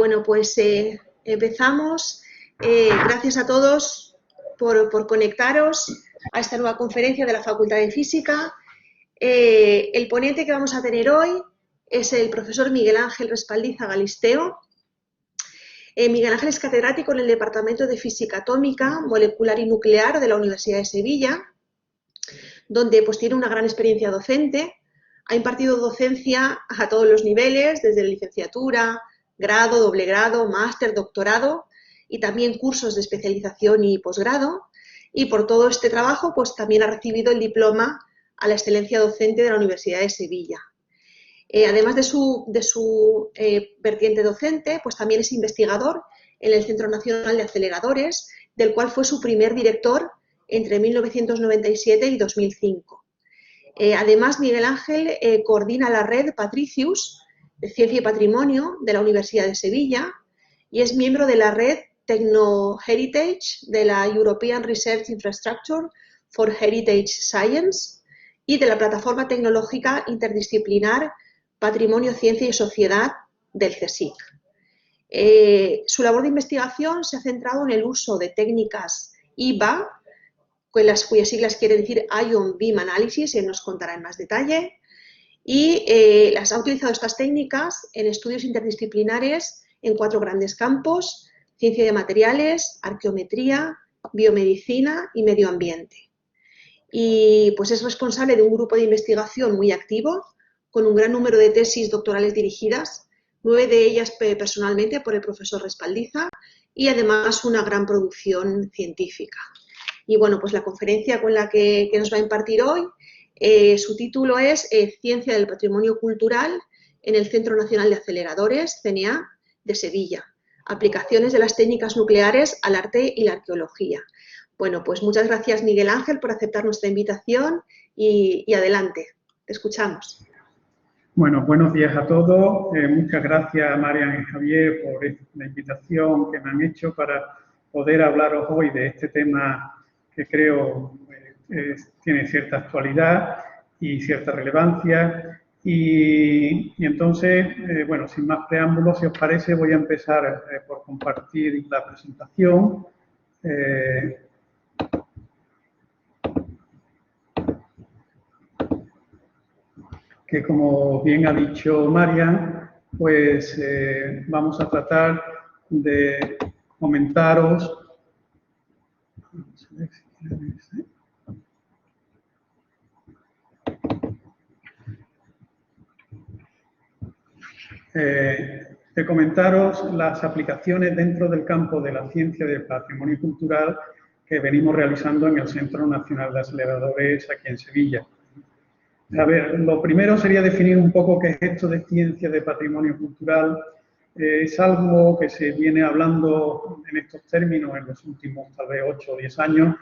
Bueno, pues empezamos. Gracias a todos por conectaros a esta nueva conferencia de la Facultad de Física. El ponente que vamos a tener hoy es el profesor Miguel Ángel Respaldiza Galisteo. Miguel Ángel es catedrático en el Departamento de Física Atómica, Molecular y Nuclear de la Universidad de Sevilla, donde pues tiene una gran experiencia docente. Ha impartido docencia a todos los niveles, desde la licenciatura, grado, doble grado, máster, doctorado y también cursos de especialización y posgrado. Y por todo este trabajo pues también ha recibido el diploma a la excelencia docente de la Universidad de Sevilla. Además de su vertiente docente, pues también es investigador en el Centro Nacional de Aceleradores, del cual fue su primer director entre 1997 y 2005. Además, Miguel Ángel coordina la red Patricius de Ciencia y Patrimonio de la Universidad de Sevilla y es miembro de la red Techno-Heritage de la European Research Infrastructure for Heritage Science y de la plataforma tecnológica interdisciplinar Patrimonio, Ciencia y Sociedad del CSIC. Su labor de investigación se ha centrado en el uso de técnicas IBA, cuyas siglas quieren decir Ion Beam Analysis, él nos contará en más detalle, y ha utilizado estas técnicas en estudios interdisciplinares en 4 grandes campos: ciencia de materiales, arqueometría, biomedicina y medio ambiente. Y pues es responsable de un grupo de investigación muy activo, con un gran número de tesis doctorales dirigidas, 9 de ellas personalmente por el profesor Respaldiza, y además una gran producción científica. Y bueno, pues la conferencia con la que nos va a impartir hoy, su título es Ciencia del Patrimonio Cultural en el Centro Nacional de Aceleradores, CNA, de Sevilla. Aplicaciones de las técnicas nucleares al arte y la arqueología. Bueno, pues muchas gracias, Miguel Ángel, por aceptar nuestra invitación y adelante, te escuchamos. Bueno, buenos días a todos. Muchas gracias, Marian y Javier, por la invitación que me han hecho para poder hablaros hoy de este tema que creo tiene cierta actualidad y cierta relevancia. Y entonces, bueno, sin más preámbulos, si os parece, voy a empezar por compartir la presentación. Que, como bien ha dicho Marian, pues vamos a tratar de comentaros. De comentaros las aplicaciones dentro del campo de la ciencia del patrimonio cultural que venimos realizando en el Centro Nacional de Aceleradores aquí en Sevilla. A ver, lo primero sería definir un poco qué es esto de ciencia de patrimonio cultural. Es algo que se viene hablando en estos términos en los últimos, tal vez, 8 o 10 años.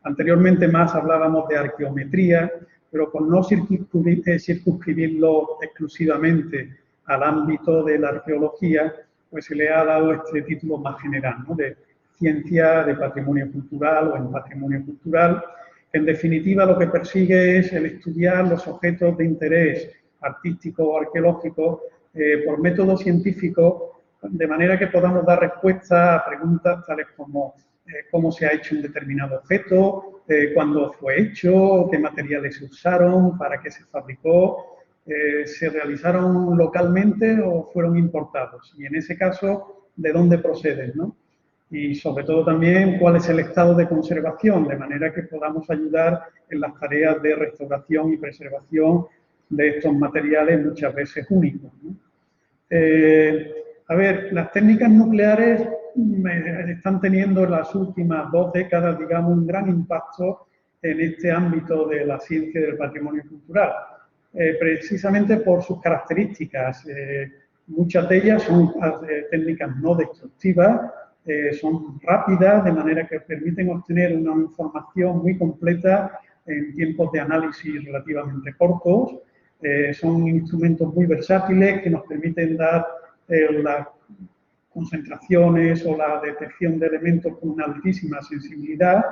Anteriormente más hablábamos de arqueometría, pero por no circunscribirlo exclusivamente al ámbito de la arqueología, pues se le ha dado este título más general, ¿no?, de ciencia de patrimonio cultural o en patrimonio cultural. En definitiva, lo que persigue es el estudiar los objetos de interés artístico o arqueológico por método científico, de manera que podamos dar respuesta a preguntas tales como cómo se ha hecho un determinado objeto, cuándo fue hecho, qué materiales se usaron, para qué se fabricó, se realizaron localmente o fueron importados, y en ese caso, de dónde proceden, ¿no? Y sobre todo también cuál es el estado de conservación, de manera que podamos ayudar en las tareas de restauración y preservación de estos materiales muchas veces únicos, ¿no? A ver, las técnicas nucleares están teniendo en las últimas 2 décadas, digamos, un gran impacto en este ámbito de la ciencia del patrimonio cultural, precisamente por sus características. Muchas de ellas son técnicas no destructivas, son rápidas, de manera que permiten obtener una información muy completa en tiempos de análisis relativamente cortos. Son instrumentos muy versátiles que nos permiten dar las concentraciones o la detección de elementos con una altísima sensibilidad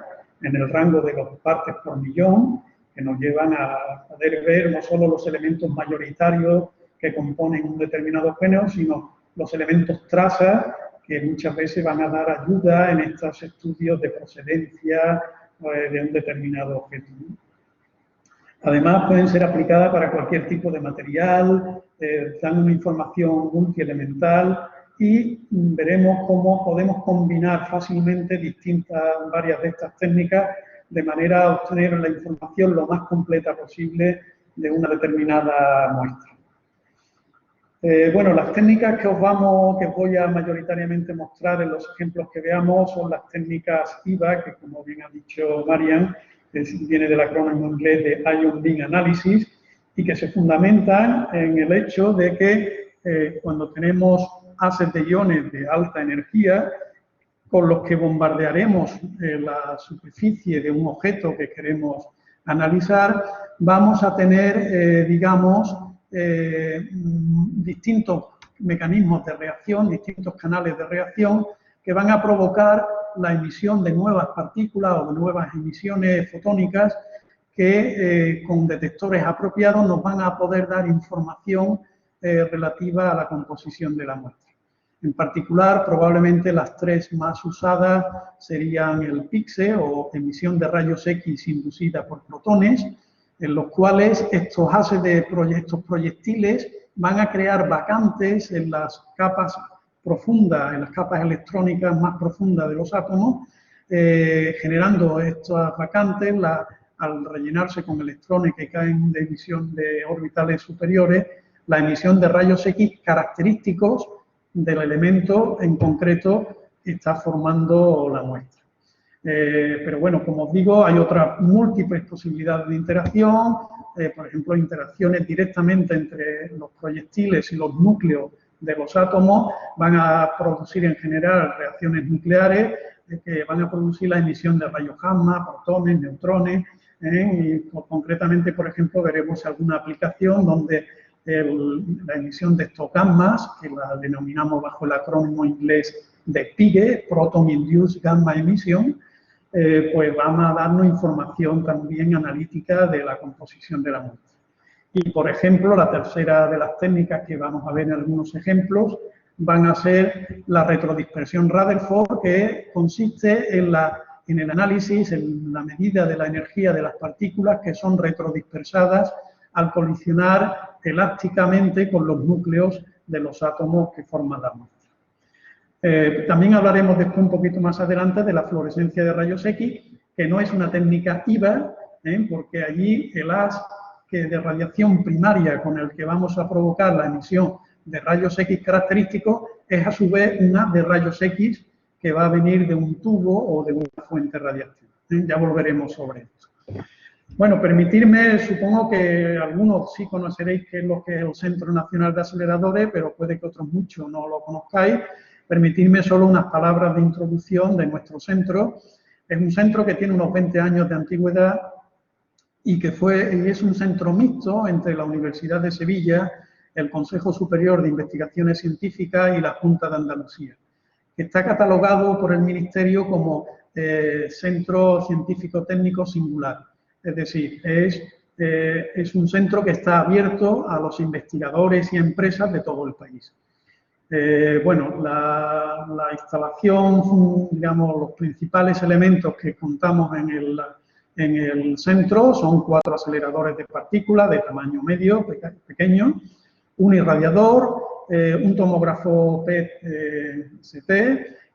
en el rango de los partes por millón, que nos llevan a poder ver no solo los elementos mayoritarios que componen un determinado género, sino los elementos traza, que muchas veces van a dar ayuda en estos estudios de procedencia de un determinado objeto. Además, pueden ser aplicadas para cualquier tipo de material, dan una información multielemental y veremos cómo podemos combinar fácilmente varias de estas técnicas de manera a obtener la información lo más completa posible de una determinada muestra. Bueno, las técnicas que os voy a mayoritariamente mostrar en los ejemplos que veamos son las técnicas IVA, que como bien ha dicho Marian, viene del acrónimo inglés de Ion Beam Analysis, y que se fundamentan en el hecho de que cuando tenemos haces de iones de alta energía, con los que bombardearemos la superficie de un objeto que queremos analizar, vamos a tener, digamos, distintos mecanismos de reacción, distintos canales de reacción que van a provocar la emisión de nuevas partículas o de nuevas emisiones fotónicas que con detectores apropiados nos van a poder dar información relativa a la composición de la muestra. En particular, probablemente las tres más usadas serían el PIXE o emisión de rayos X inducida por protones, en los cuales estos haces de estos proyectiles van a crear vacantes en las capas profundas, en las capas electrónicas más profundas de los átomos, generando estas vacantes, al rellenarse con electrones que caen de emisión de orbitales superiores, la emisión de rayos X característicos del elemento en concreto que está formando la muestra. Pero bueno, como os digo, hay otras múltiples posibilidades de interacción, por ejemplo, interacciones directamente entre los proyectiles y los núcleos de los átomos van a producir en general reacciones nucleares que van a producir la emisión de rayos gamma, protones, neutrones, y concretamente, por ejemplo, veremos alguna aplicación donde la emisión de estos gammas, que la denominamos bajo el acrónimo inglés de PIGE, Proton Induced Gamma Emission, pues van a darnos información también analítica de la composición de la muestra. Y, por ejemplo, la tercera de las técnicas que vamos a ver en algunos ejemplos van a ser la retrodispersión Rutherford, que consiste en el análisis, en la medida de la energía de las partículas que son retrodispersadas al colisionar elásticamente con los núcleos de los átomos que forman la muestra. También hablaremos después un poquito más adelante de la fluorescencia de rayos X, que no es una técnica IVA, porque allí el haz de radiación primaria con el que vamos a provocar la emisión de rayos X característicos es a su vez un haz de rayos X que va a venir de un tubo o de una fuente radiactiva. Ya volveremos sobre esto. Bueno, permitirme, supongo que algunos sí conoceréis qué es lo que es el Centro Nacional de Aceleradores, pero puede que otros muchos no lo conozcáis. Permitidme solo unas palabras de introducción de nuestro centro. Es un centro que tiene unos 20 años de antigüedad y que es un centro mixto entre la Universidad de Sevilla, el Consejo Superior de Investigaciones Científicas y la Junta de Andalucía. Está catalogado por el Ministerio como Centro Científico Técnico Singular. Es decir, es un centro que está abierto a los investigadores y empresas de todo el país. Bueno, la instalación, digamos, los principales elementos que contamos en el centro son 4 aceleradores de partículas de tamaño medio, pequeño, un irradiador, un tomógrafo PET-CT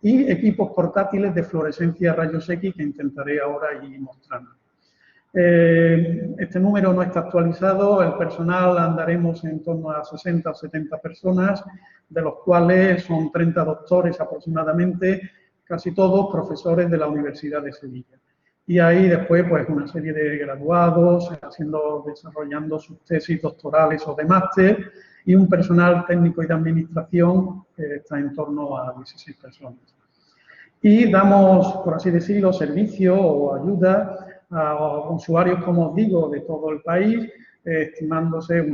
y equipos portátiles de fluorescencia rayos X que intentaré ahora ir mostrando. Este número no está actualizado, el personal andaremos en torno a 60 o 70 personas, de los cuales son 30 doctores aproximadamente, casi todos profesores de la Universidad de Sevilla. Y ahí después pues una serie de graduados desarrollando sus tesis doctorales o de máster y un personal técnico y de administración que está en torno a 16 personas. Y damos, por así decirlo, servicio o ayuda a usuarios, como os digo, de todo el país, estimándose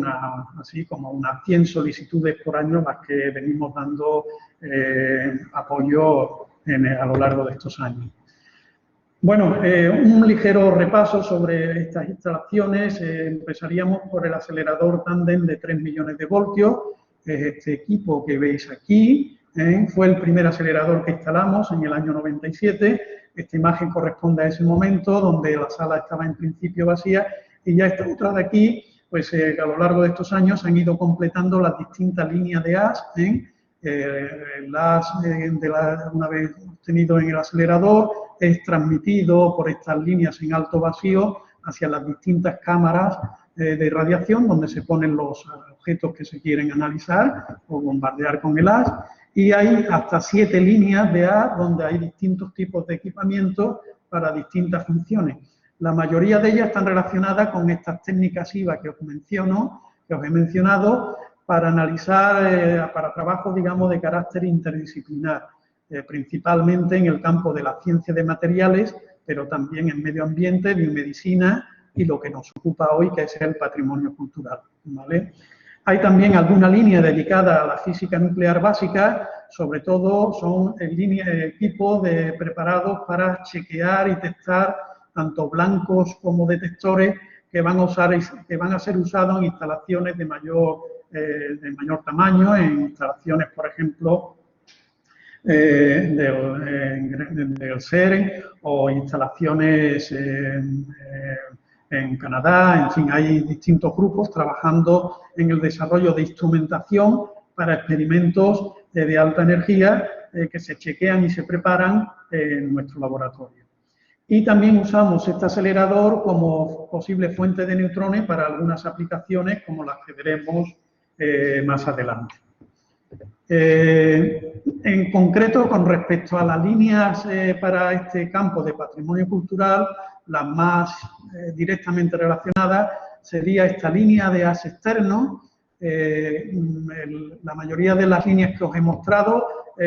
así como unas 100 solicitudes por año las que venimos dando apoyo a lo largo de estos años. Bueno, un ligero repaso sobre estas instalaciones. Empezaríamos por el acelerador tándem de 3 millones de voltios, es este equipo que veis aquí. Fue el primer acelerador que instalamos en el año 97. Esta imagen corresponde a ese momento donde la sala estaba en principio vacía y ya esta otra de aquí, pues a lo largo de estos años han ido completando las distintas líneas de AS. El AS, una vez obtenido en el acelerador, es transmitido por estas líneas en alto vacío hacia las distintas cámaras de radiación donde se ponen los objetos que se quieren analizar o bombardear con el AS. Y hay hasta 7 líneas de AS donde hay distintos tipos de equipamiento para distintas funciones. La mayoría de ellas están relacionadas con estas técnicas IVA que os he mencionado, para analizar, para trabajos, digamos, de carácter interdisciplinar, principalmente en el campo de la ciencia de materiales, pero también en medio ambiente, biomedicina y lo que nos ocupa hoy, que es el patrimonio cultural, ¿vale? Hay también alguna línea dedicada a la física nuclear básica, sobre todo son equipos preparados para chequear y testar tanto blancos como detectores que van a ser usados en instalaciones de mayor tamaño, en instalaciones, por ejemplo, del CERN o instalaciones en Canadá. En fin, hay distintos grupos trabajando en el desarrollo de instrumentación para experimentos de alta energía que se chequean y se preparan en nuestro laboratorio. Y también usamos este acelerador como posible fuente de neutrones para algunas aplicaciones como las que veremos más adelante. En concreto, con respecto a las líneas para este campo de patrimonio cultural, la más directamente relacionada sería esta línea de AS externo. La mayoría de las líneas que os he mostrado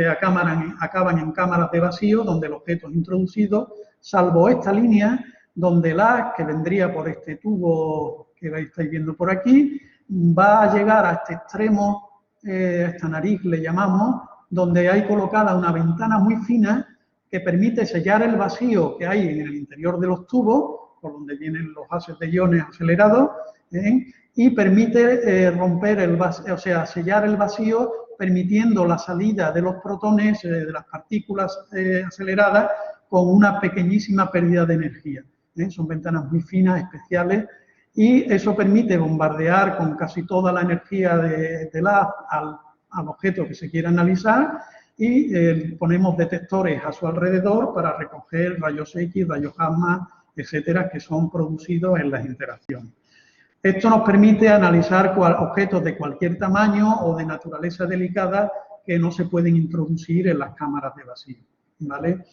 acaban en cámaras de vacío, donde el objeto es introducido, salvo esta línea, donde el AS, que vendría por este tubo que estáis viendo por aquí, va a llegar a este extremo, esta nariz le llamamos, donde hay colocada una ventana muy fina que permite sellar el vacío que hay en el interior de los tubos, por donde vienen los haces de iones acelerados, y permite romper el vacío, o sea, sellar el vacío, permitiendo la salida de los protones, de las partículas aceleradas, con una pequeñísima pérdida de energía. Son ventanas muy finas, especiales, y eso permite bombardear con casi toda la energía del AS al objeto que se quiere analizar, y ponemos detectores a su alrededor para recoger rayos X, rayos gamma, etcétera, que son producidos en las interacciones. Esto nos permite analizar objetos de cualquier tamaño o de naturaleza delicada que no se pueden introducir en las cámaras de vacío, ¿vale?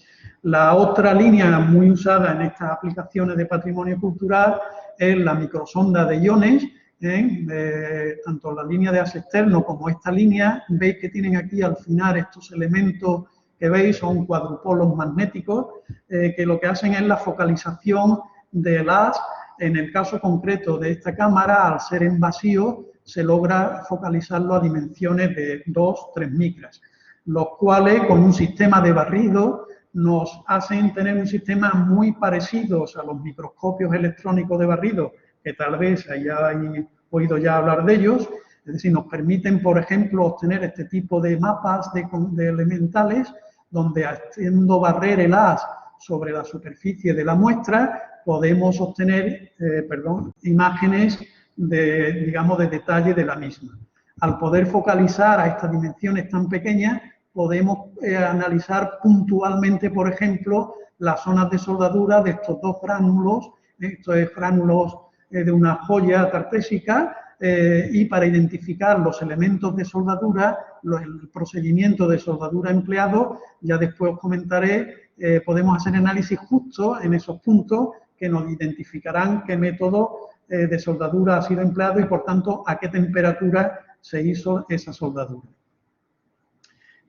La otra línea muy usada en estas aplicaciones de patrimonio cultural es la microsonda de iones. Tanto la línea de AS externo como esta línea, veis que tienen aquí al final estos elementos que veis, son cuadrupolos magnéticos, que lo que hacen es la focalización del AS. En el caso concreto de esta cámara, al ser en vacío, se logra focalizarlo a dimensiones de 2-3 micras, los cuales con un sistema de barrido nos hacen tener un sistema muy parecido a los microscopios electrónicos de barrido, que tal vez hayáis oído ya hablar de ellos. Es decir, nos permiten, por ejemplo, obtener este tipo de mapas de elementales, donde haciendo barrer el AS sobre la superficie de la muestra, podemos obtener imágenes digamos, de detalle de la misma. Al poder focalizar a estas dimensiones tan pequeñas, podemos analizar puntualmente, por ejemplo, las zonas de soldadura de estos dos gránulos, estos gránulos de una joya cartésica, y para identificar los elementos de soldadura, el procedimiento de soldadura empleado, ya después os comentaré, podemos hacer análisis justo en esos puntos que nos identificarán qué método de soldadura ha sido empleado y, por tanto, a qué temperatura se hizo esa soldadura.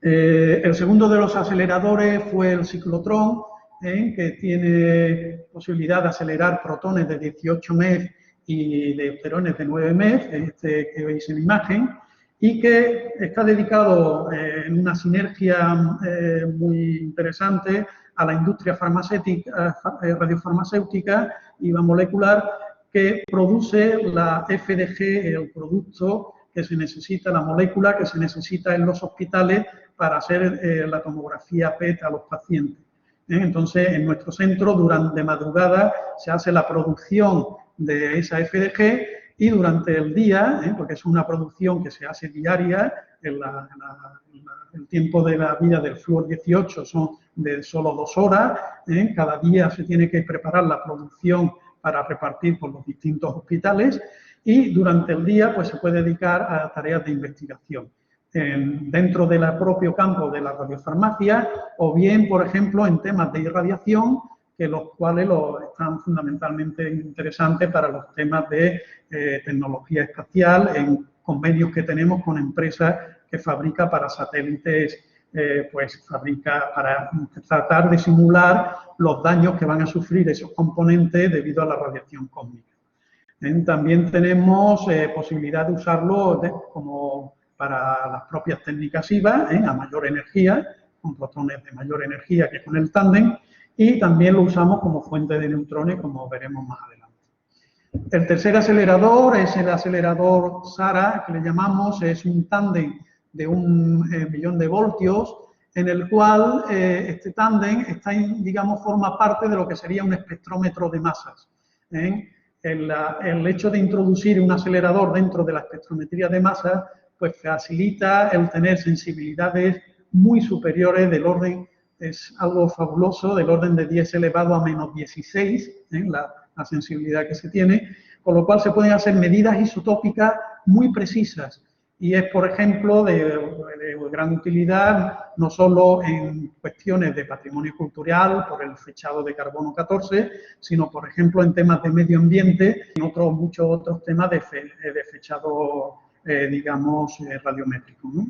El segundo de los aceleradores fue el ciclotrón, que tiene posibilidad de acelerar protones de 18 MeV y deuterones de 9 MeV, este que veis en la imagen, y que está dedicado en una sinergia muy interesante a la industria farmacéutica, radiofarmacéutica y molecular, que produce la FDG, el producto que se necesita, la molécula que se necesita en los hospitales para hacer la tomografía PET a los pacientes. Entonces, en nuestro centro, durante madrugada, se hace la producción de esa FDG y durante el día, porque es una producción que se hace diaria, el tiempo de la vida del flúor 18 son de solo 2 horas, cada día se tiene que preparar la producción para repartir por los distintos hospitales y durante el día pues, se puede dedicar a tareas de investigación dentro del propio campo de la radiofarmacia o bien, por ejemplo, en temas de irradiación, que los cuales están fundamentalmente interesantes para los temas de tecnología espacial en convenios que tenemos con empresas que fabrican para satélites, pues fabrica para tratar de simular los daños que van a sufrir esos componentes debido a la radiación cósmica. También tenemos posibilidad de usarlo como para las propias técnicas IVA, a mayor energía, con protones de mayor energía que con el tándem, y también lo usamos como fuente de neutrones, como veremos más adelante. El tercer acelerador es el acelerador SARA, que le llamamos, es un tándem de 1 millón de voltios, en el cual este tándem digamos, forma parte de lo que sería un espectrómetro de masas. El hecho de introducir un acelerador dentro de la espectrometría de masas pues facilita el tener sensibilidades muy superiores del orden, es algo fabuloso, del orden de 10 elevado a menos 16, la sensibilidad que se tiene, con lo cual se pueden hacer medidas isotópicas muy precisas y es, por ejemplo, de gran utilidad no solo en cuestiones de patrimonio cultural, por el fechado de carbono 14, sino, por ejemplo, en temas de medio ambiente y muchos otros temas de fechado digamos, radiométrico, ¿no?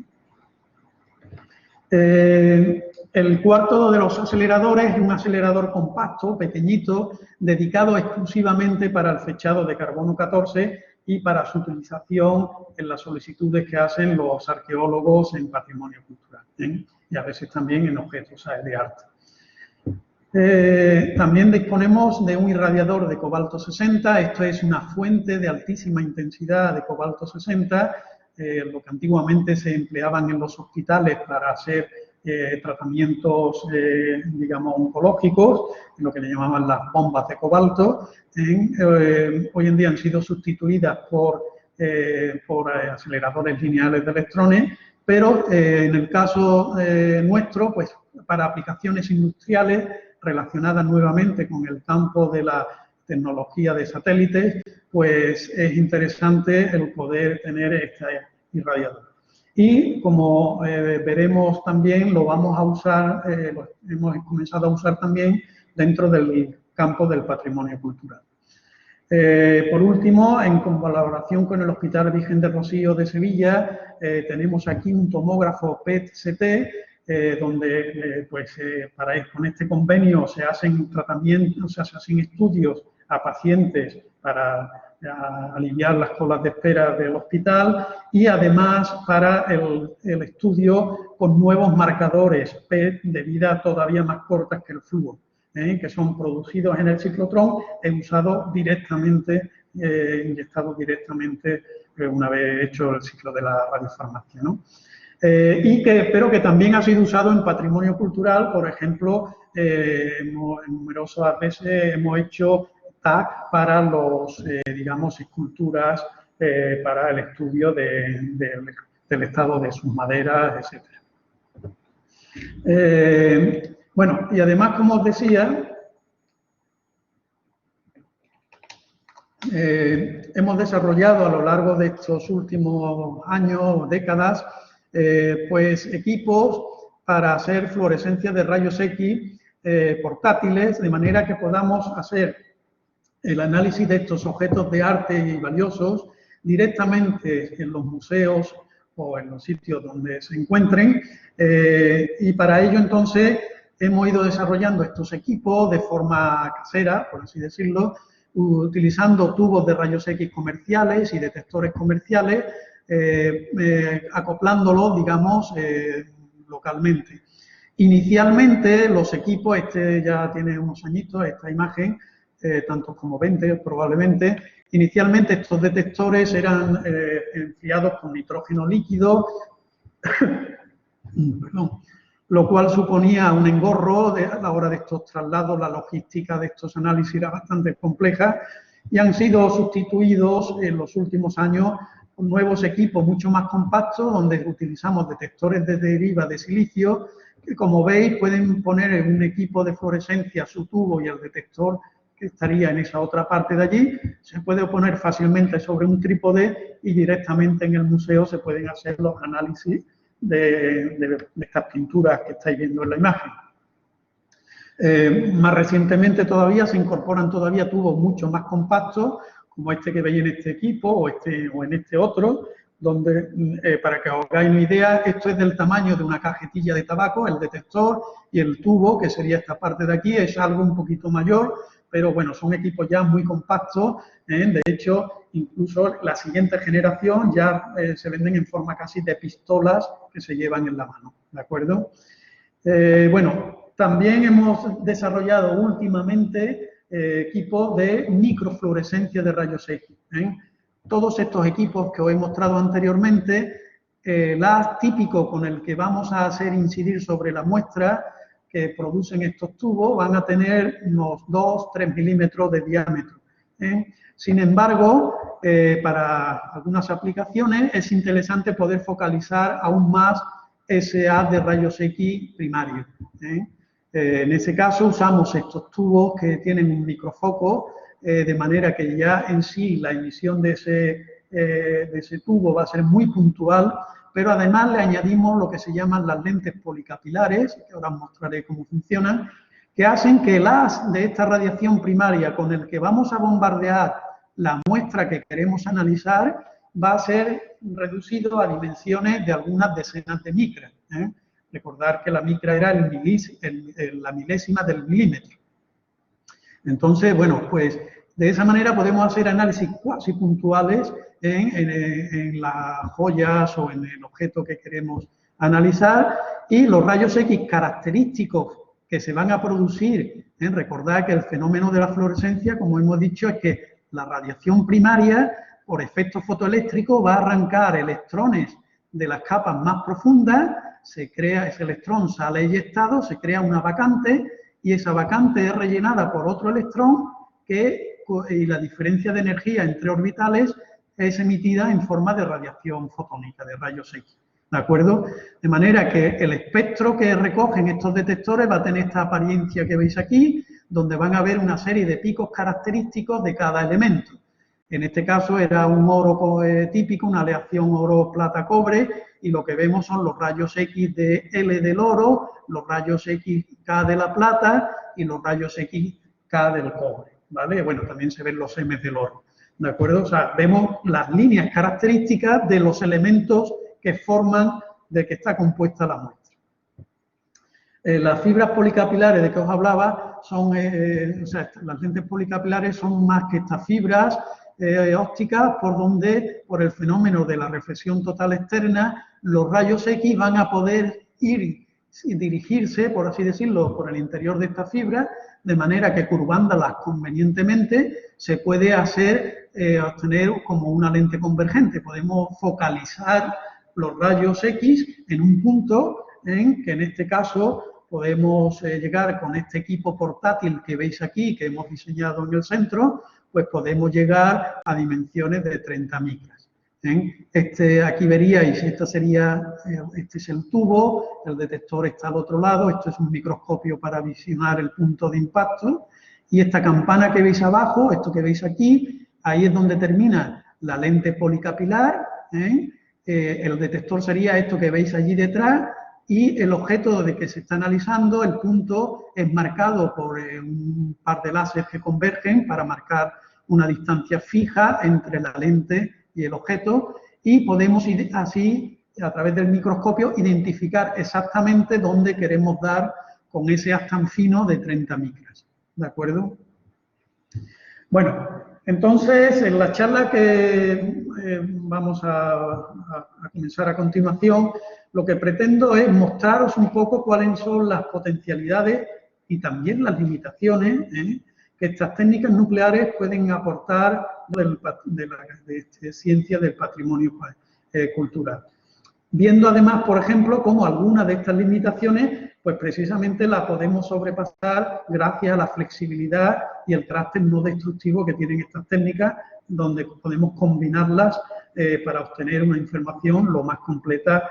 El cuarto de los aceleradores es un acelerador compacto, pequeñito, dedicado exclusivamente para el fechado de carbono 14 y para su utilización en las solicitudes que hacen los arqueólogos en patrimonio cultural, y a veces también en objetos de arte. También disponemos de un irradiador de cobalto 60, esto es una fuente de altísima intensidad de cobalto 60, lo que antiguamente se empleaban en los hospitales para hacer tratamientos, digamos, oncológicos, lo que le llamaban las bombas de cobalto, hoy en día han sido sustituidas por aceleradores lineales de electrones, pero en el caso nuestro, pues para aplicaciones industriales, relacionada nuevamente con el campo de la tecnología de satélites, pues es interesante el poder tener este irradiador. Y como veremos también, lo vamos a usar, lo hemos comenzado a usar también dentro del campo del patrimonio cultural. Por último, en colaboración con el Hospital Virgen de Rocío de Sevilla, tenemos aquí un tomógrafo PET-CT, donde con este convenio se hacen tratamientos, se hacen estudios a pacientes para aliviar las colas de espera del hospital y además para el estudio con nuevos marcadores PET de vida todavía más cortas que el flúor, que son producidos en el ciclotrón e usados directamente, inyectados directamente una vez hecho el ciclo de la radiofarmacia, ¿no? Pero que también ha sido usado en patrimonio cultural, por ejemplo, en numerosas veces hemos hecho TAC para digamos, esculturas para el estudio del estado de sus maderas, etc. Bueno, y además, como os decía, hemos desarrollado a lo largo de estos últimos años o décadas pues equipos para hacer fluorescencia de rayos X portátiles, de manera que podamos hacer el análisis de estos objetos de arte y valiosos directamente en los museos o en los sitios donde se encuentren, y para ello entonces hemos ido desarrollando estos equipos de forma casera, por así decirlo, utilizando tubos de rayos X comerciales y detectores comerciales, acoplándolos, digamos, localmente. Inicialmente los equipos, ya tiene unos añitos, esta imagen, tantos como 20 probablemente. Inicialmente estos detectores eran enfriados con nitrógeno líquido, perdón, lo cual suponía un engorro a la hora de estos traslados. La logística de estos análisis era bastante compleja y han sido sustituidos en los últimos años con nuevos equipos mucho más compactos, donde utilizamos detectores de deriva de silicio, que como veis pueden poner en un equipo de fluorescencia su tubo y el detector que estaría en esa otra parte de allí, se puede poner fácilmente sobre un trípode y directamente en el museo se pueden hacer los análisis de estas pinturas que estáis viendo en la imagen. Más recientemente todavía se incorporan todavía tubos mucho más compactos, como este que veis en este equipo o en este otro, donde, para que os hagáis una idea, esto es del tamaño de una cajetilla de tabaco, el detector, y el tubo, que sería esta parte de aquí, es algo un poquito mayor, pero bueno, son equipos ya muy compactos. De hecho, incluso la siguiente generación ya se venden en forma casi de pistolas que se llevan en la mano, ¿de acuerdo? Bueno, también hemos desarrollado últimamente equipos de microfluorescencia de rayos X. Todos estos equipos que os he mostrado anteriormente, las típico con el que vamos a hacer incidir sobre la muestra que producen estos tubos, van a tener unos 2-3 milímetros de diámetro. Sin embargo, para algunas aplicaciones es interesante poder focalizar aún más ese haz de rayos X primario. En ese caso usamos estos tubos que tienen un microfoco, de manera que ya en sí la emisión de ese tubo va a ser muy puntual, pero además le añadimos lo que se llaman las lentes policapilares, que ahora os mostraré cómo funcionan, que hacen que el haz de esta radiación primaria con el que vamos a bombardear la muestra que queremos analizar va a ser reducido a dimensiones de algunas decenas de micras. Recordar que la micra era la milésima del milímetro. Entonces, bueno, pues de esa manera podemos hacer análisis cuasi puntuales en las joyas o en el objeto que queremos analizar, y los rayos X característicos que se van a producir. Recordad que el fenómeno de la fluorescencia, como hemos dicho, es que la radiación primaria, por efecto fotoeléctrico, va a arrancar electrones de las capas más profundas, se crea ese electrón, sale eyectado, se crea una vacante, y esa vacante es rellenada por otro electrón y la diferencia de energía entre orbitales es emitida en forma de radiación fotónica, de rayos X. ¿De acuerdo? De manera que el espectro que recogen estos detectores va a tener esta apariencia que veis aquí, donde van a haber una serie de picos característicos de cada elemento. En este caso era un oro típico, una aleación oro-plata-cobre, y lo que vemos son los rayos X de L del oro, los rayos XK de la plata y los rayos XK del cobre, ¿vale? Bueno, también se ven los M del oro, ¿de acuerdo? O sea, vemos las líneas características de los elementos que forman, de que está compuesta la muestra. Las fibras policapilares de que os hablaba son, o sea, las lentes policapilares son más que estas fibras ópticas por el fenómeno de la reflexión total externa, los rayos X van a poder dirigirse, por así decirlo, por el interior de esta fibra, de manera que curvándolas convenientemente se puede obtener como una lente convergente. Podemos focalizar los rayos X en un punto que en este caso podemos llegar con este equipo portátil que veis aquí, que hemos diseñado en el centro, pues podemos llegar a dimensiones de 30 micras. Aquí veríais, este es el tubo, el detector está al otro lado, esto es un microscopio para visionar el punto de impacto, y esta campana que veis abajo, esto que veis aquí, ahí es donde termina la lente policapilar. El detector sería esto que veis allí detrás, y el objeto de que se está analizando, el punto es marcado por un par de láseres que convergen para marcar una distancia fija entre la lente y el objeto, y podemos así, a través del microscopio, identificar exactamente dónde queremos dar con ese haz tan fino de 30 micras. ¿De acuerdo? Bueno, entonces, en la charla que vamos a comenzar a continuación, lo que pretendo es mostraros un poco cuáles son las potencialidades y también las limitaciones que estas técnicas nucleares pueden aportar de ciencia del patrimonio cultural. Viendo además, por ejemplo, cómo algunas de estas limitaciones, pues precisamente las podemos sobrepasar gracias a la flexibilidad y el carácter no destructivo que tienen estas técnicas, donde podemos combinarlas para obtener una información lo más completa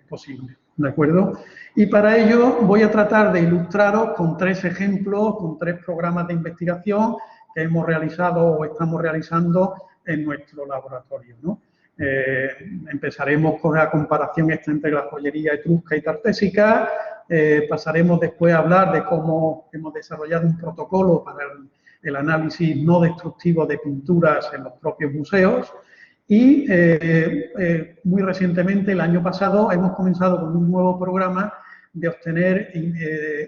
posible. ¿De acuerdo? Y para ello voy a tratar de ilustraros con 3 ejemplos, con 3 programas de investigación que hemos realizado o estamos realizando en nuestro laboratorio, ¿no? Empezaremos con la comparación entre la joyería etrusca y tartésica, pasaremos después a hablar de cómo hemos desarrollado un protocolo para el análisis no destructivo de pinturas en los propios museos y muy recientemente, el año pasado, hemos comenzado con un nuevo programa de obtener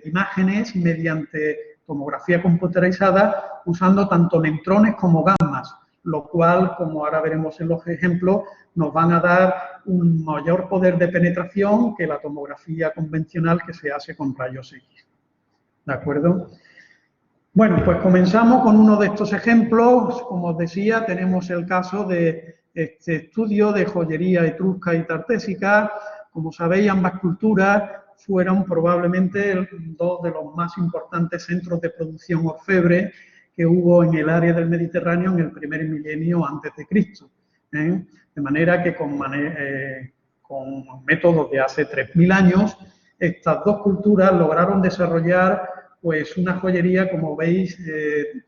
imágenes mediante tomografía computerizada usando tanto neutrones como gammas, lo cual, como ahora veremos en los ejemplos, nos van a dar un mayor poder de penetración que la tomografía convencional que se hace con rayos X. ¿De acuerdo? Bueno, pues comenzamos con uno de estos ejemplos. Como os decía, tenemos el caso de este estudio de joyería etrusca y tartésica. Como sabéis, ambas culturas fueron probablemente 2 de los más importantes centros de producción orfebre que hubo en el área del Mediterráneo en el primer milenio antes de Cristo. De manera que con métodos de hace 3000 años, estas 2 culturas lograron desarrollar pues una joyería, como veis,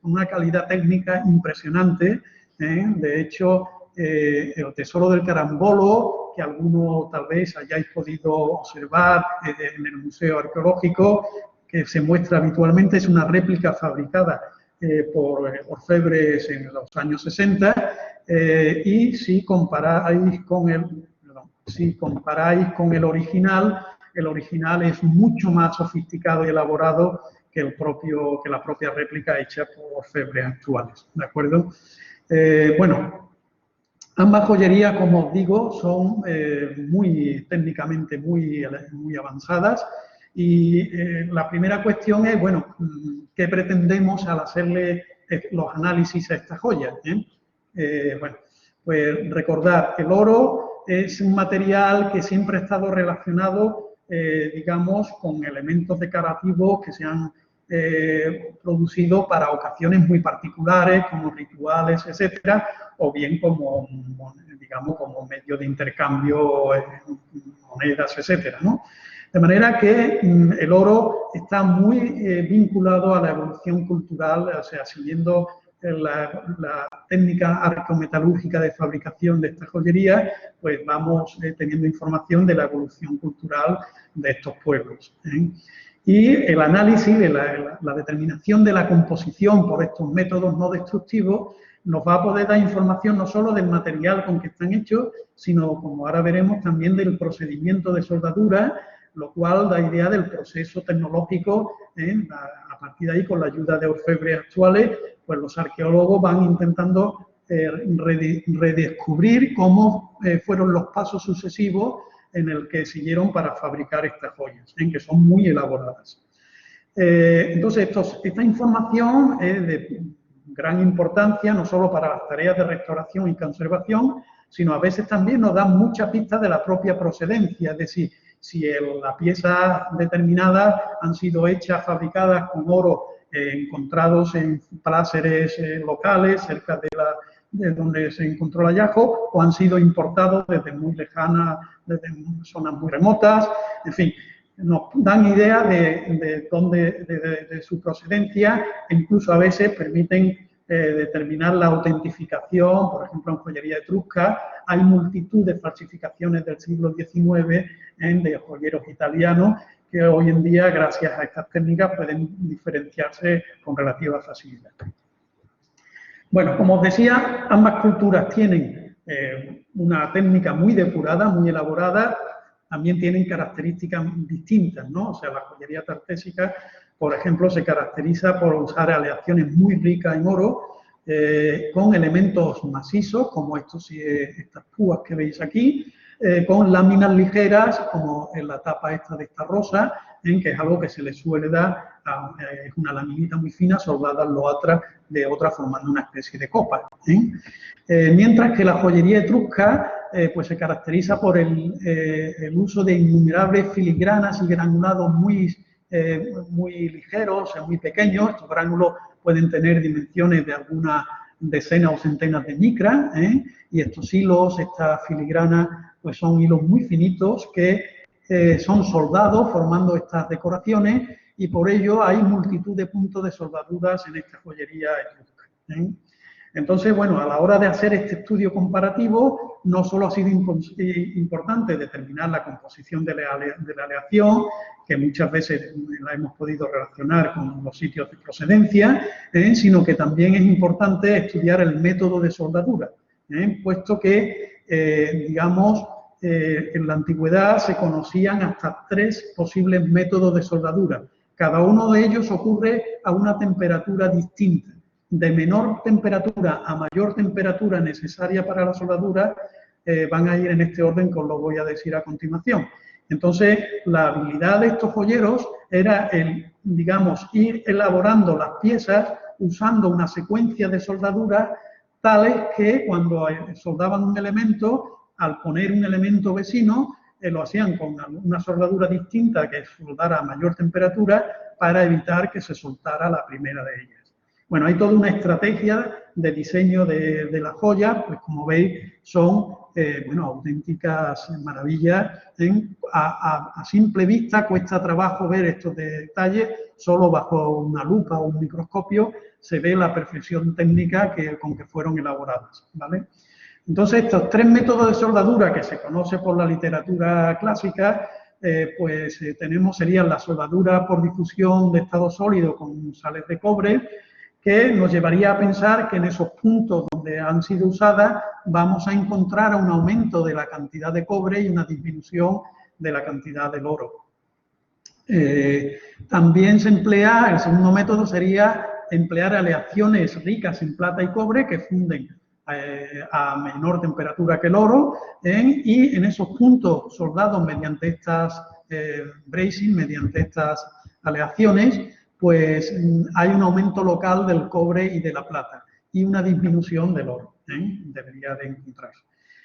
con una calidad técnica impresionante. De hecho, el tesoro del carambolo, que alguno tal vez hayáis podido observar en el Museo Arqueológico, que se muestra habitualmente, es una réplica fabricada por orfebres en los años 60, y si comparáis con el original es mucho más sofisticado y elaborado que la propia réplica hecha por orfebres actuales, ¿de acuerdo? Bueno, ambas joyerías, como os digo, son técnicamente muy avanzadas. Y la primera cuestión es, bueno, ¿qué pretendemos al hacerle los análisis a estas joyas? Bueno, pues recordad, el oro es un material que siempre ha estado relacionado, digamos, con elementos decorativos que se han producido para ocasiones muy particulares, como rituales, etcétera, o bien como, digamos, como medio de intercambio, monedas, etcétera, ¿no? De manera que el oro está muy vinculado a la evolución cultural, o sea, siguiendo la técnica arqueometalúrgica de fabricación de esta joyería, pues vamos teniendo información de la evolución cultural de estos pueblos. Y el análisis, la determinación de la composición por estos métodos no destructivos nos va a poder dar información no solo del material con que están hechos, sino, como ahora veremos, también del procedimiento de soldadura, lo cual da idea del proceso tecnológico. A partir de ahí, con la ayuda de orfebres actuales, pues los arqueólogos van intentando redescubrir cómo fueron los pasos sucesivos en el que siguieron para fabricar estas joyas, que son muy elaboradas. Entonces, esta información es de gran importancia, no solo para las tareas de restauración y conservación, sino a veces también nos da muchas pistas de la propia procedencia, es decir, si las piezas determinadas han sido hechas, fabricadas con oro encontrados en pláceres locales, cerca de donde se encontró el hallazgo, o han sido importados desde muy lejanas, desde zonas muy remotas, en fin, nos dan idea de su procedencia e incluso a veces permiten determinar la autentificación. Por ejemplo, en joyería etrusca hay multitud de falsificaciones del siglo XIX de joyeros italianos que hoy en día, gracias a estas técnicas, pueden diferenciarse con relativa facilidad. Bueno, como os decía, ambas culturas tienen una técnica muy depurada, muy elaborada, también tienen características distintas, ¿no? O sea, la joyería tartésica, por ejemplo, se caracteriza por usar aleaciones muy ricas en oro, con elementos macizos, como estas púas que veis aquí, con láminas ligeras, como en la tapa esta de esta rosa, que es algo que se le suele dar, es una laminita muy fina soldada en lo atrás de otra formando una especie de copa. Mientras que la joyería etrusca pues se caracteriza por el uso de innumerables filigranas y granulados muy ligeros, muy pequeños. Estos gránulos pueden tener dimensiones de algunas decenas o centenas de micras, y estos hilos, estas filigranas, pues son hilos muy finitos que son soldados formando estas decoraciones, y por ello hay multitud de puntos de soldaduras en esta joyería etrusca. Entonces, bueno, a la hora de hacer este estudio comparativo, no solo ha sido importante determinar la composición de la aleación, que muchas veces la hemos podido relacionar con los sitios de procedencia, sino que también es importante estudiar el método de soldadura, puesto que, digamos, en la antigüedad se conocían hasta 3 posibles métodos de soldadura. Cada uno de ellos ocurre a una temperatura distinta. De menor temperatura a mayor temperatura necesaria para la soldadura, van a ir en este orden que os lo voy a decir a continuación. Entonces, la habilidad de estos joyeros era digamos, ir elaborando las piezas usando una secuencia de soldaduras tales que cuando soldaban un elemento, al poner un elemento vecino, lo hacían con una soldadura distinta que soldara a mayor temperatura para evitar que se soltara la primera de ellas. Bueno, hay toda una estrategia de diseño de la joya, pues como veis son bueno, auténticas maravillas. A simple vista cuesta trabajo ver estos detalles, solo bajo una lupa o un microscopio se ve la perfección técnica con que fueron elaboradas, ¿vale? Entonces, estos 3 métodos de soldadura que se conoce por la literatura clásica, serían la soldadura por difusión de estado sólido con sales de cobre, que nos llevaría a pensar que en esos puntos donde han sido usadas vamos a encontrar un aumento de la cantidad de cobre y una disminución de la cantidad del oro. También se emplea, el segundo método sería emplear aleaciones ricas en plata y cobre que funden a menor temperatura que el oro, y en esos puntos soldados mediante estas bracing, mediante estas aleaciones, pues hay un aumento local del cobre y de la plata y una disminución del oro, debería de encontrarse.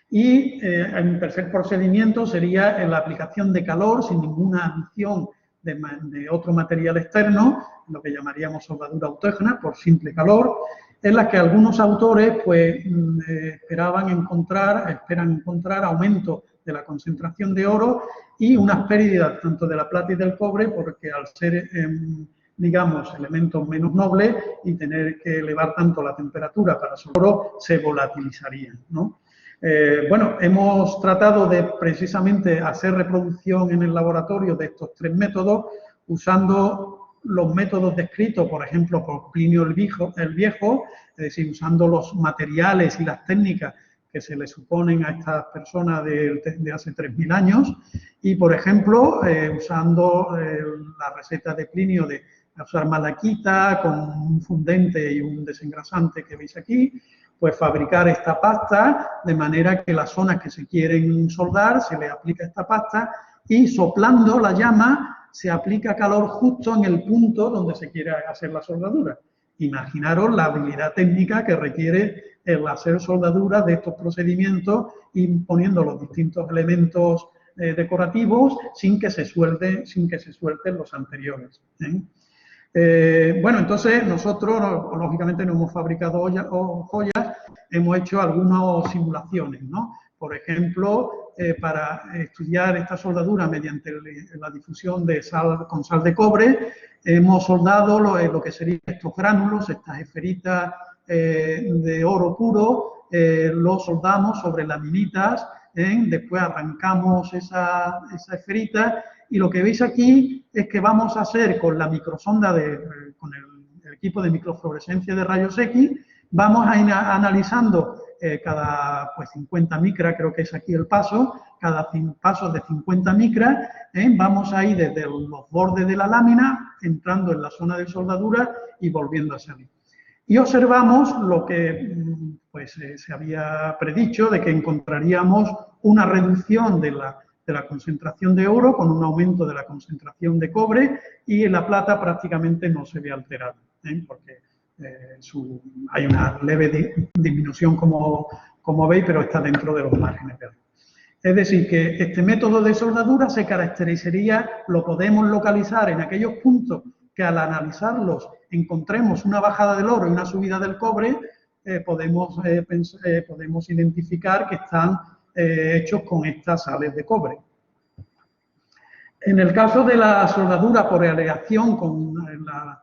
Y el tercer procedimiento sería la aplicación de calor sin ninguna adición de otro material externo, lo que llamaríamos soldadura autógena por simple calor, en la que algunos autores pues esperan encontrar aumento de la concentración de oro y unas pérdidas tanto de la plata y del cobre, porque al ser digamos, elementos menos nobles y tener que elevar tanto la temperatura para su oro, se volatilizarían, ¿no? Bueno, hemos tratado de precisamente hacer reproducción en el laboratorio de estos 3 métodos, usando los métodos descritos, por ejemplo, por Plinio el Viejo, es decir, usando los materiales y las técnicas que se le suponen a estas personas de hace 3000 años, y, por ejemplo, usando la receta de Plinio de usar malaquita con un fundente y un desengrasante que veis aquí, pues fabricar esta pasta de manera que las zonas que se quieren soldar se le aplica esta pasta y soplando la llama se aplica calor justo en el punto donde se quiere hacer la soldadura. Imaginaros la habilidad técnica que requiere el hacer soldadura de estos procedimientos y poniendo los distintos elementos decorativos sin que se suelten los anteriores. Bueno, entonces nosotros, lógicamente, no hemos fabricado joyas, hemos hecho algunas simulaciones, ¿no? Por ejemplo, para estudiar esta soldadura mediante la difusión de con sal de cobre, hemos soldado lo que serían estos gránulos, estas esferitas de oro puro, lo soldamos sobre laminitas, después arrancamos esa esferita. Y lo que veis aquí es que vamos a hacer con la microsonda, con el equipo de microfluorescencia de rayos X, vamos a ir analizando cada 50 micras, creo que es aquí el paso, cada pasos de 50 micras, vamos a ir desde los bordes de la lámina, entrando en la zona de soldadura y volviendo a salir. Y observamos lo que pues, se había predicho, de que encontraríamos una reducción de la de la concentración de oro con un aumento de la concentración de cobre, y en la plata prácticamente no se ve alterado, porque hay una leve disminución, como veis, pero está dentro de los márgenes de error. Es decir, que este método de soldadura se caracterizaría, lo podemos localizar en aquellos puntos que al analizarlos encontremos una bajada del oro y una subida del cobre, podemos identificar que están hechos con estas sales de cobre. En el caso de la soldadura por aleación con la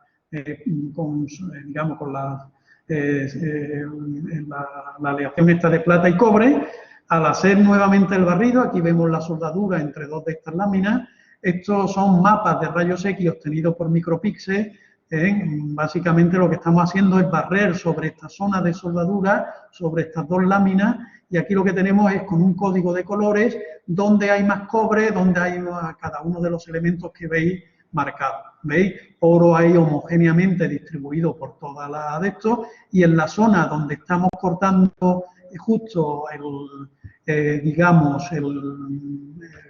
aleación esta de plata y cobre, al hacer nuevamente el barrido, aquí vemos la soldadura entre dos de estas láminas. Estos son mapas de rayos X obtenidos por micropíxeles. Básicamente lo que estamos haciendo es barrer sobre esta zona de soldadura, sobre estas dos láminas, y aquí lo que tenemos es con un código de colores donde hay más cobre, donde hay cada uno de los elementos que veis marcados. ¿Veis? Oro ahí homogéneamente distribuido por toda la de estos, y en la zona donde estamos cortando justo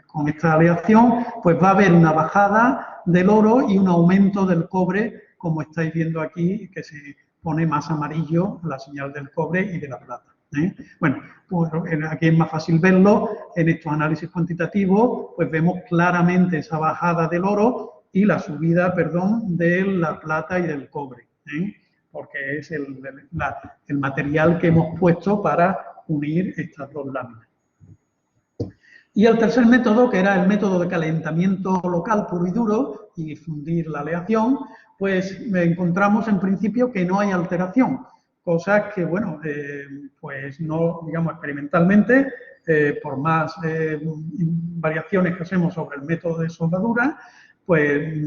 con esta aleación, pues va a haber una bajada del oro y un aumento del cobre, como estáis viendo aquí, que se pone más amarillo la señal del cobre y de la plata. Bueno, pues aquí es más fácil verlo. En estos análisis cuantitativos, pues vemos claramente esa bajada del oro y la subida, perdón, de la plata y del cobre, porque es el material que hemos puesto para unir estas dos láminas. Y el tercer método, que era el método de calentamiento local puro y duro y fundir la aleación, pues encontramos en principio que no hay alteración, cosas que, bueno, pues no, digamos, experimentalmente, por más variaciones que hacemos sobre el método de soldadura, pues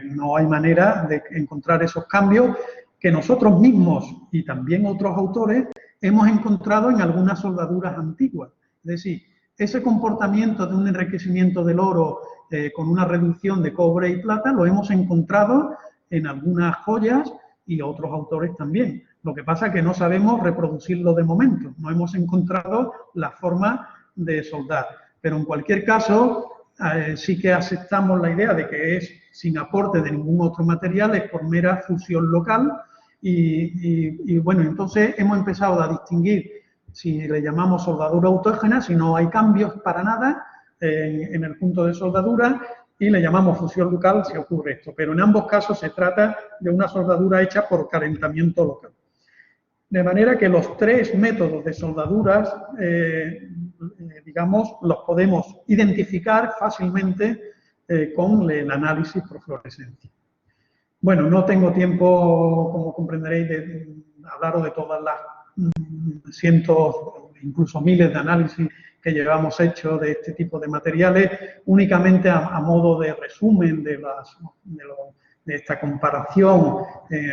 no hay manera de encontrar esos cambios que nosotros mismos y también otros autores hemos encontrado en algunas soldaduras antiguas. Es decir, ese comportamiento de un enriquecimiento del oro con una reducción de cobre y plata lo hemos encontrado en algunas joyas y otros autores también. Lo que pasa es que no sabemos reproducirlo de momento, no hemos encontrado la forma de soldar. Pero en cualquier caso, sí que aceptamos la idea de que es sin aporte de ningún otro material, es por mera fusión local. Y bueno, entonces hemos empezado a distinguir si le llamamos soldadura autógena, si no hay cambios para nada en el punto de soldadura, y le llamamos fusión local si ocurre esto. Pero en ambos casos se trata de una soldadura hecha por calentamiento local. De manera que los tres métodos de soldaduras, digamos, los podemos identificar fácilmente con el análisis por fluorescencia. Bueno, no tengo tiempo, como comprenderéis, de hablaros de todas las cientos, incluso miles de análisis que llevamos hechos de este tipo de materiales. Únicamente a modo de resumen de esta comparación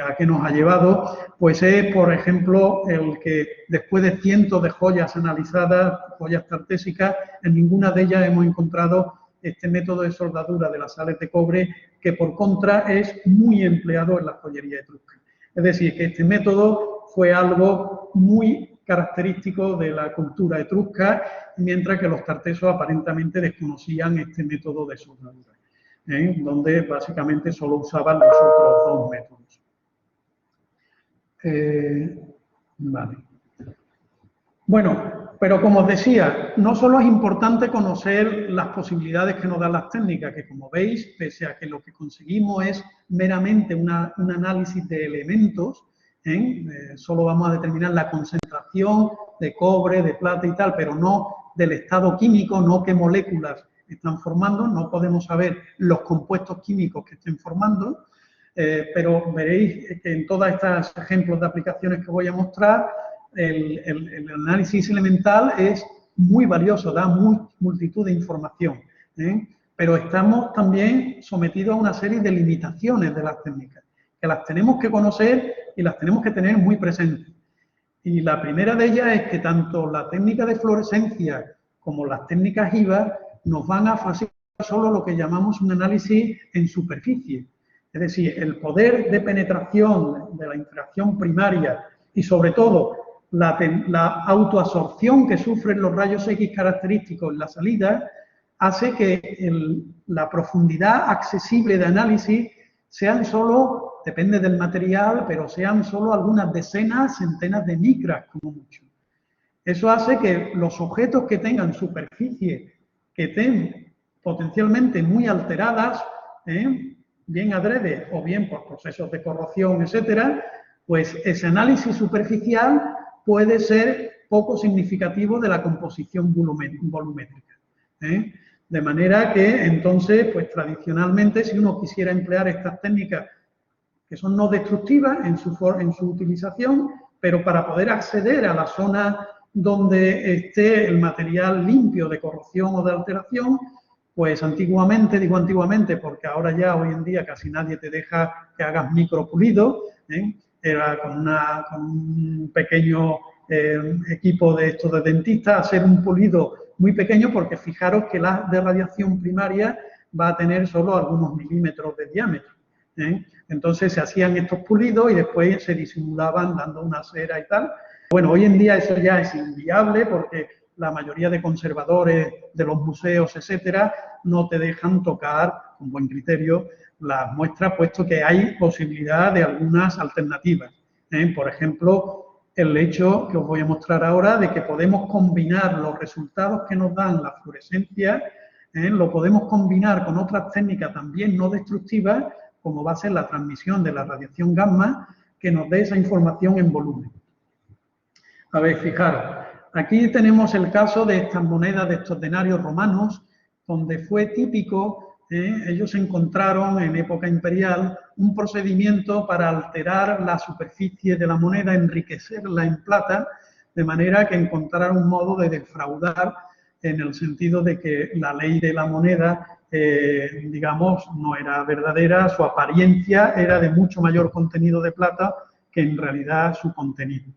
a qué nos ha llevado, pues es, por ejemplo, el que después de cientos de joyas analizadas, joyas tartésicas, en ninguna de ellas hemos encontrado este método de soldadura de las sales de cobre, que por contra es muy empleado en la joyería etrusca. Es decir, que este método fue algo muy característico de la cultura etrusca, mientras que los tartesos aparentemente desconocían este método de soldadura, donde básicamente solo usaban los otros dos métodos. Vale. Bueno, pero como os decía, no solo es importante conocer las posibilidades que nos dan las técnicas, que como veis, pese a que lo que conseguimos es meramente un análisis de elementos, solo vamos a determinar la concentración de cobre, de plata y tal, pero no del estado químico, no qué moléculas están formando, no podemos saber los compuestos químicos que estén formando, pero veréis que en todos estos ejemplos de aplicaciones que voy a mostrar, el análisis elemental es muy valioso, da multitud de información, pero estamos también sometidos a una serie de limitaciones de las técnicas, que las tenemos que conocer y las tenemos que tener muy presentes. Y la primera de ellas es que tanto la técnica de fluorescencia como las técnicas IVA nos van a facilitar solo lo que llamamos un análisis en superficie. Es decir, el poder de penetración de la interacción primaria y sobre todo la autoabsorción que sufren los rayos X característicos en la salida hace que la profundidad accesible de análisis sean solo, depende del material, pero sean solo algunas decenas, centenas de micras como mucho. Eso hace que los objetos que tengan superficie que estén potencialmente muy alteradas, bien adrede o bien por procesos de corrosión, etcétera, pues ese análisis superficial puede ser poco significativo de la composición volumétrica. De manera que, entonces, pues tradicionalmente, si uno quisiera emplear estas técnicas que son no destructivas en su utilización, pero para poder acceder a la zona donde esté el material limpio de corrosión o de alteración, pues antiguamente, digo antiguamente porque ahora ya hoy en día casi nadie te deja que hagas micropulido, era con un pequeño equipo de estos de dentista hacer un pulido muy pequeño, porque fijaros que la de radiación primaria va a tener solo algunos milímetros de diámetro. Entonces se hacían estos pulidos y después se disimulaban dando una cera y tal. Bueno, hoy en día eso ya es inviable porque la mayoría de conservadores de los museos, etcétera, no te dejan tocar con buen criterio las muestras, puesto que hay posibilidad de algunas alternativas. Por ejemplo, el hecho que os voy a mostrar ahora de que podemos combinar los resultados que nos dan la fluorescencia, lo podemos combinar con otras técnicas también no destructivas, como va a ser la transmisión de la radiación gamma, que nos dé esa información en volumen. A ver, fijaros, aquí tenemos el caso de estas monedas, de estos denarios romanos, donde fue típico, ellos encontraron en época imperial un procedimiento para alterar la superficie de la moneda, enriquecerla en plata, de manera que encontraron un modo de defraudar, en el sentido de que la ley de la moneda, digamos, no era verdadera, su apariencia era de mucho mayor contenido de plata que en realidad su contenido.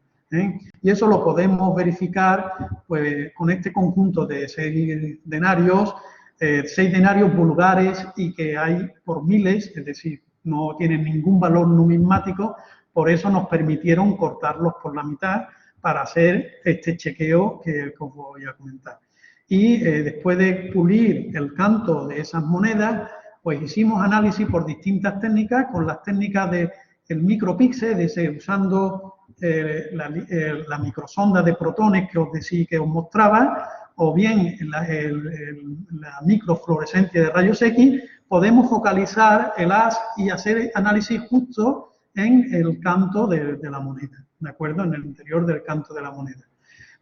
Y eso lo podemos verificar pues, con este conjunto de 6 denarios, 6 denarios vulgares y que hay por miles, es decir, no tienen ningún valor numismático, por eso nos permitieron cortarlos por la mitad para hacer este chequeo que os voy a comentar. Y después de pulir el canto de esas monedas, pues hicimos análisis por distintas técnicas, con las técnicas del micropíxel, usando la microsonda de protones que os decía, que os mostraba, o bien la microfluorescencia de rayos X, podemos focalizar el haz y hacer análisis justo en el canto de la moneda, ¿de acuerdo? En el interior del canto de la moneda.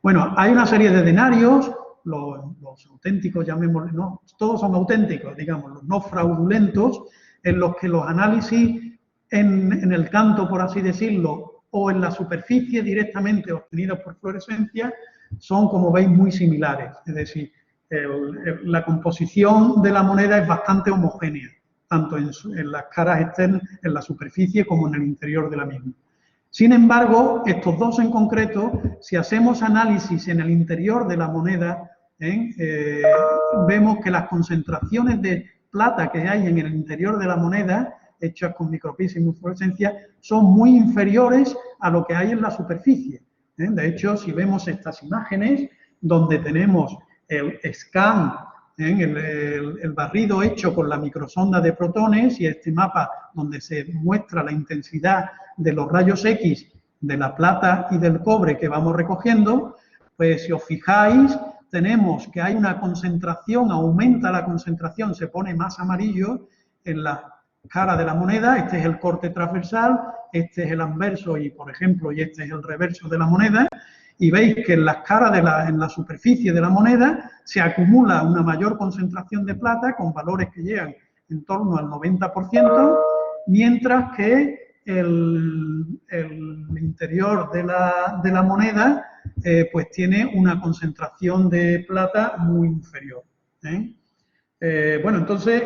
Bueno, hay una serie de denarios, los auténticos, llamémosle, no, todos son auténticos, digamos, los no fraudulentos, en los que los análisis en el canto, por así decirlo, o en la superficie directamente obtenidos por fluorescencia, son, como veis, muy similares. Es decir, la composición de la moneda es bastante homogénea, tanto en las caras externas, en la superficie, como en el interior de la misma. Sin embargo, estos dos en concreto, si hacemos análisis en el interior de la moneda, vemos que las concentraciones de plata que hay en el interior de la moneda, hechas con micropíxeles y fluorescencia, son muy inferiores a lo que hay en la superficie. De hecho, si vemos estas imágenes, donde tenemos el scan, el barrido hecho con la microsonda de protones, y este mapa donde se muestra la intensidad de los rayos X de la plata y del cobre que vamos recogiendo, pues si os fijáis, tenemos que hay una concentración, aumenta la concentración, se pone más amarillo en la cara de la moneda. Este es el corte transversal, este es el anverso y, por ejemplo, y este es el reverso de la moneda, y veis que en las caras en la superficie de la moneda se acumula una mayor concentración de plata con valores que llegan en torno al 90%, mientras que el interior de la moneda pues tiene una concentración de plata muy inferior. Bueno, entonces,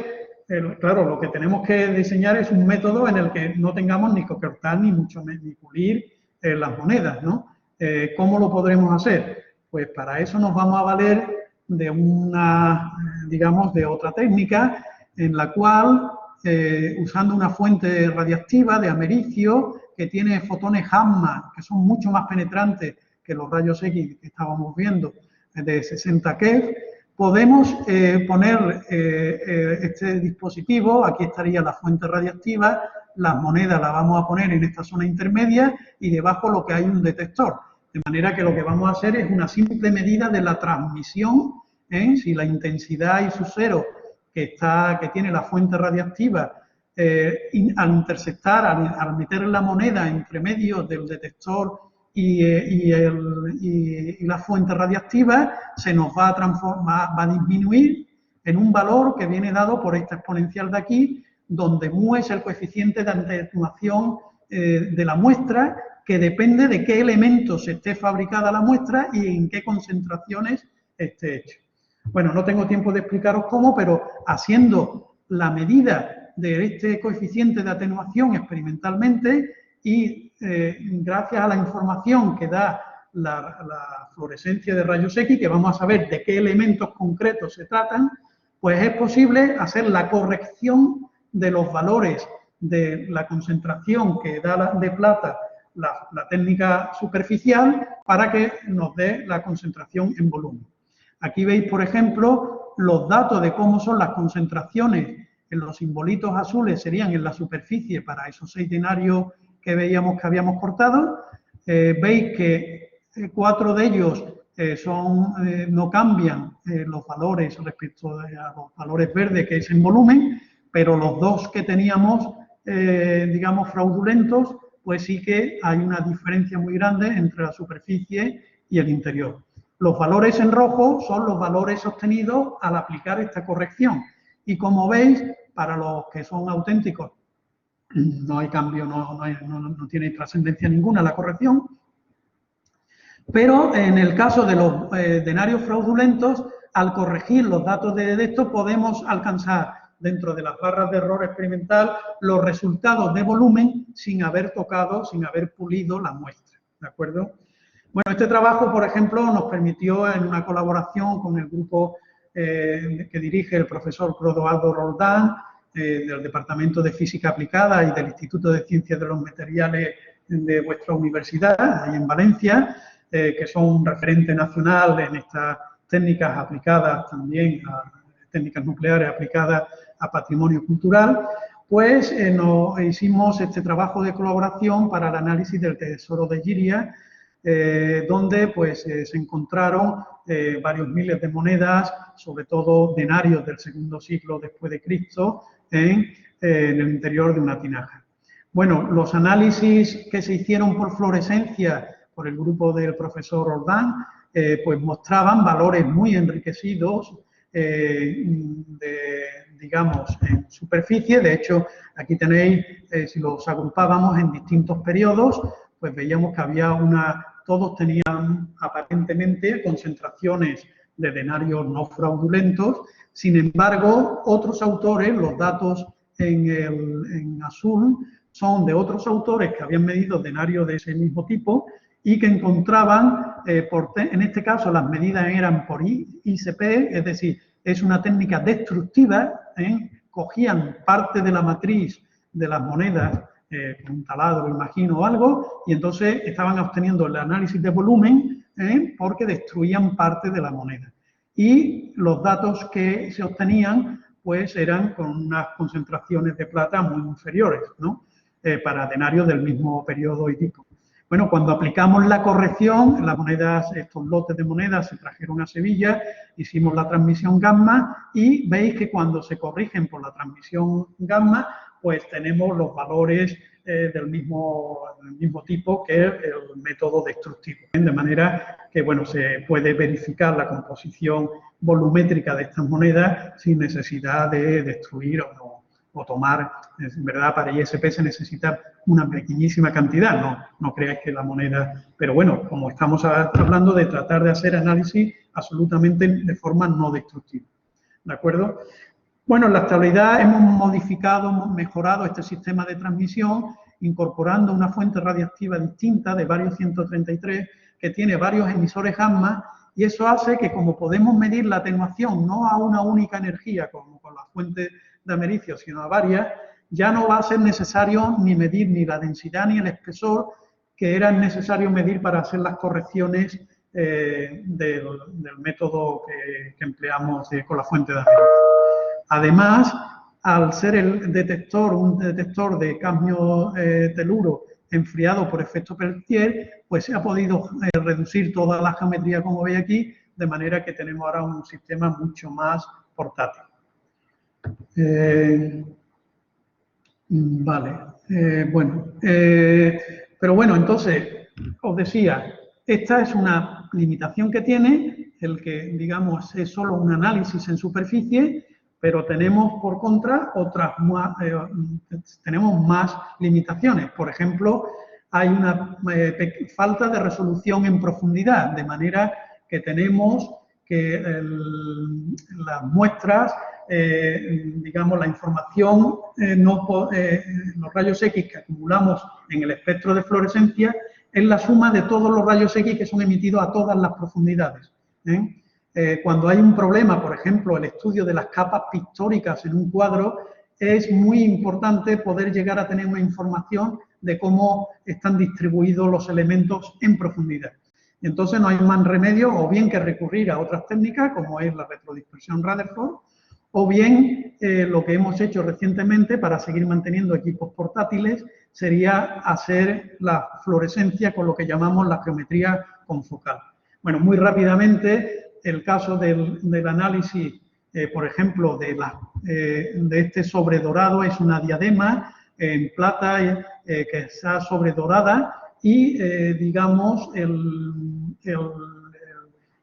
claro, lo que tenemos que diseñar es un método en el que no tengamos ni que cortar ni mucho menos ni pulir las monedas, ¿no? ¿Cómo lo podremos hacer? Pues para eso nos vamos a valer de de otra técnica en la cual, usando una fuente radiactiva de americio que tiene fotones gamma, que son mucho más penetrantes que los rayos X que estábamos viendo, de 60 keV, podemos poner este dispositivo, aquí estaría la fuente radiactiva, las monedas las vamos a poner en esta zona intermedia y debajo lo que hay un detector. De manera que lo que vamos a hacer es una simple medida de la transmisión, si la intensidad y su cero que tiene la fuente radiactiva al intersectar, al meter la moneda entre medio del detector y la fuente radiactiva, se nos va a transformar, va a disminuir en un valor que viene dado por esta exponencial de aquí, donde mu es el coeficiente de atenuación de la muestra, que depende de qué elementos esté fabricada la muestra y en qué concentraciones esté hecho. Bueno, no tengo tiempo de explicaros cómo, pero haciendo la medida de este coeficiente de atenuación experimentalmente y gracias a la información que da la fluorescencia de rayos X, que vamos a saber de qué elementos concretos se tratan, pues es posible hacer la corrección de los valores de la concentración que da de plata la técnica superficial para que nos dé la concentración en volumen. Aquí veis, por ejemplo, los datos de cómo son las concentraciones en los simbolitos azules serían en la superficie para esos 6 denarios que veíamos que habíamos cortado. Veis que 4 de ellos no cambian los valores respecto a los valores verdes, que es en volumen, pero los 2 que teníamos, digamos, fraudulentos, pues sí que hay una diferencia muy grande entre la superficie y el interior. Los valores en rojo son los valores obtenidos al aplicar esta corrección. Y como veis, para los que son auténticos, no hay cambio, no tiene trascendencia ninguna la corrección. Pero en el caso de los denarios fraudulentos, al corregir los datos de esto, podemos alcanzar dentro de las barras de error experimental los resultados de volumen sin haber tocado, sin haber pulido la muestra. ¿De acuerdo? Bueno, este trabajo, por ejemplo, nos permitió en una colaboración con el grupo que dirige el profesor Clodoaldo Roldán, del Departamento de Física Aplicada y del Instituto de Ciencias de los Materiales de vuestra universidad, ahí en Valencia, que son un referente nacional en estas técnicas aplicadas también a técnicas nucleares aplicadas a patrimonio cultural, pues nos hicimos este trabajo de colaboración para el análisis del tesoro de Giria, donde pues se encontraron varios miles de monedas, sobre todo denarios del segundo siglo después de Cristo, en el interior de una tinaja. Bueno, los análisis que se hicieron por fluorescencia por el grupo del profesor Roldán, pues mostraban valores muy enriquecidos digamos, en superficie. De hecho, aquí tenéis, si los agrupábamos en distintos periodos, pues veíamos que había todos tenían aparentemente concentraciones de denarios no fraudulentos. Sin embargo, otros autores, los datos en azul, son de otros autores que habían medido denarios de ese mismo tipo y que encontraban, en este caso las medidas eran por ICP, es decir, es una técnica destructiva, cogían parte de la matriz de las monedas, con un taladro, imagino, o algo, y entonces estaban obteniendo el análisis de volumen porque destruían parte de la moneda. Y los datos que se obtenían, pues eran con unas concentraciones de plata muy inferiores, ¿no? Para denarios del mismo periodo y tipo. Bueno, cuando aplicamos la corrección, las monedas, estos lotes de monedas se trajeron a Sevilla, hicimos la transmisión gamma y veis que cuando se corrigen por la transmisión gamma, pues tenemos los valores del mismo tipo que el método destructivo. De manera que, bueno, se puede verificar la composición volumétrica de estas monedas sin necesidad de destruir o tomar. En verdad, para ISP se necesita una pequeñísima cantidad, no creáis que la moneda... Pero bueno, como estamos hablando de tratar de hacer análisis absolutamente de forma no destructiva. ¿De acuerdo? Bueno, en la actualidad hemos modificado, hemos mejorado este sistema de transmisión incorporando una fuente radiactiva distinta de varios 133 que tiene varios emisores gamma, y eso hace que, como podemos medir la atenuación no a una única energía como con la fuente de americio, sino a varias, ya no va a ser necesario ni medir ni la densidad ni el espesor que era necesario medir para hacer las correcciones del método que empleamos con la fuente de Ameriz. Además, al ser el detector un detector de cadmio teluro enfriado por efecto Peltier, pues se ha podido reducir toda la geometría, como veis aquí, de manera que tenemos ahora un sistema mucho más portátil. Vale, pero bueno, entonces, os decía, esta es una limitación que tiene, el que, digamos, es solo un análisis en superficie, pero tenemos, por contra, tenemos más limitaciones. Por ejemplo, hay una falta de resolución en profundidad, de manera que tenemos que las muestras, digamos, la información, los rayos X que acumulamos en el espectro de fluorescencia es la suma de todos los rayos X que son emitidos a todas las profundidades. Cuando hay un problema, por ejemplo, el estudio de las capas pictóricas en un cuadro, es muy importante poder llegar a tener una información de cómo están distribuidos los elementos en profundidad. Entonces no hay más remedio o bien que recurrir a otras técnicas, como es la retrodispersión Rutherford, o bien lo que hemos hecho recientemente para seguir manteniendo equipos portátiles sería hacer la fluorescencia con lo que llamamos la geometría confocal. Bueno, muy rápidamente, el caso del análisis, por ejemplo, de este sobredorado es una diadema en plata que está sobredorada y, digamos,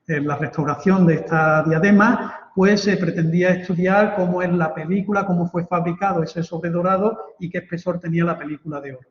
la restauración de esta diadema, pues se pretendía estudiar cómo es la película, cómo fue fabricado ese sobredorado y qué espesor tenía la película de oro.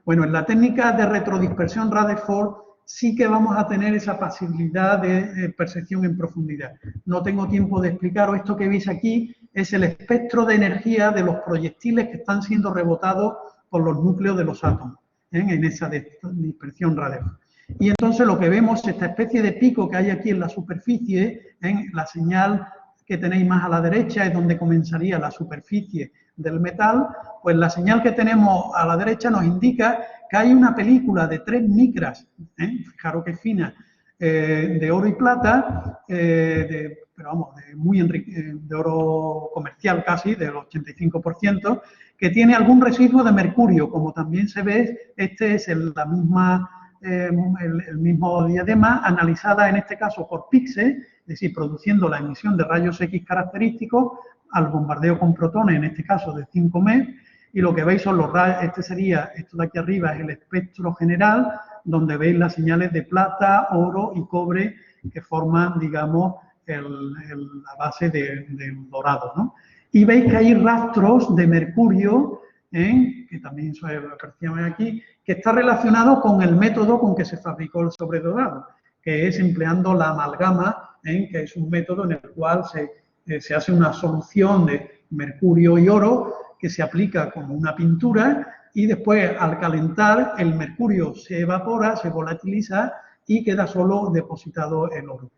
Bueno, en la técnica de retrodispersión Rutherford sí que vamos a tener esa posibilidad de percepción en profundidad. No tengo tiempo de explicaros, esto que veis aquí es el espectro de energía de los proyectiles que están siendo rebotados por los núcleos de los átomos, en esa dispersión Rutherford. Y entonces lo que vemos, esta especie de pico que hay aquí en la superficie, la señal que tenéis más a la derecha es donde comenzaría la superficie del metal, pues la señal que tenemos a la derecha nos indica que hay una película de 3 micras, fijaros que fina, de oro y plata, pero vamos, de oro comercial casi, del 85%, que tiene algún residuo de mercurio. Como también se ve, este es el mismo diadema, analizada en este caso por PIXE, es decir, produciendo la emisión de rayos X característicos al bombardeo con protones, en este caso de 5 MeV, y lo que veis son los rayos, esto de aquí arriba es el espectro general, donde veis las señales de plata, oro y cobre que forman, digamos, la base del dorado, ¿no? Y veis que hay rastros de mercurio, que también aparecían aquí, que está relacionado con el método con que se fabricó el sobredorado, que es empleando la amalgama, que es un método en el cual se hace una solución de mercurio y oro que se aplica como una pintura y después al calentar el mercurio se evapora, se volatiliza y queda solo depositado el oro.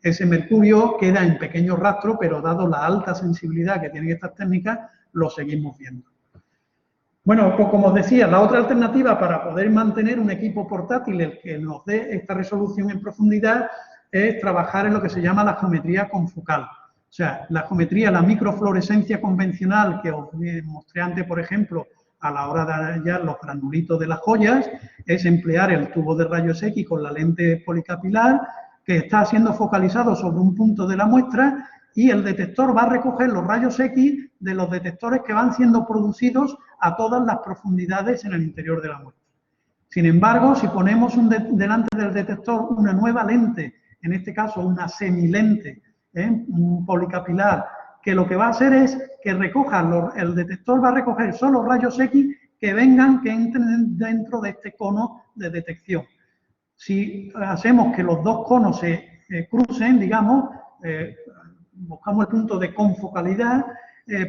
Ese mercurio queda en pequeños rastros, pero dado la alta sensibilidad que tienen estas técnicas, lo seguimos viendo. Bueno, pues como os decía, la otra alternativa para poder mantener un equipo portátil el que nos dé esta resolución en profundidad es trabajar en lo que se llama la geometría confocal. O sea, la geometría, la microfluorescencia convencional que os mostré antes, por ejemplo, a la hora de hallar los granulitos de las joyas, es emplear el tubo de rayos X con la lente policapilar que está siendo focalizado sobre un punto de la muestra y el detector va a recoger los rayos X de los detectores que van siendo producidos a todas las profundidades en el interior de la muestra. Sin embargo, si ponemos delante del detector una nueva lente, en este caso una semilente, un policapilar, que lo que va a hacer es que recoja, el detector va a recoger solo rayos X que entren dentro de este cono de detección. Si hacemos que los dos conos se crucen, digamos, buscamos el punto de confocalidad,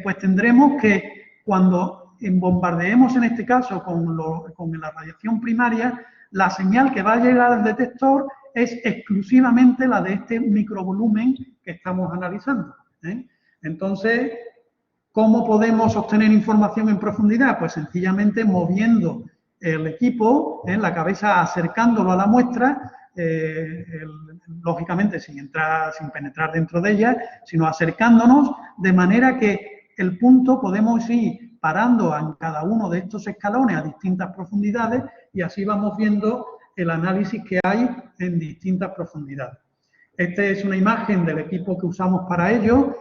pues tendremos que cuando bombardeemos en este caso con la radiación primaria, la señal que va a llegar al detector es exclusivamente la de este microvolumen que estamos analizando. Entonces, ¿cómo podemos obtener información en profundidad? Pues sencillamente moviendo el equipo, la cabeza acercándolo a la muestra lógicamente sin penetrar dentro de ella, sino acercándonos, de manera que el punto podemos ir parando en cada uno de estos escalones a distintas profundidades y así vamos viendo el análisis que hay en distintas profundidades. Esta es una imagen del equipo que usamos para ello.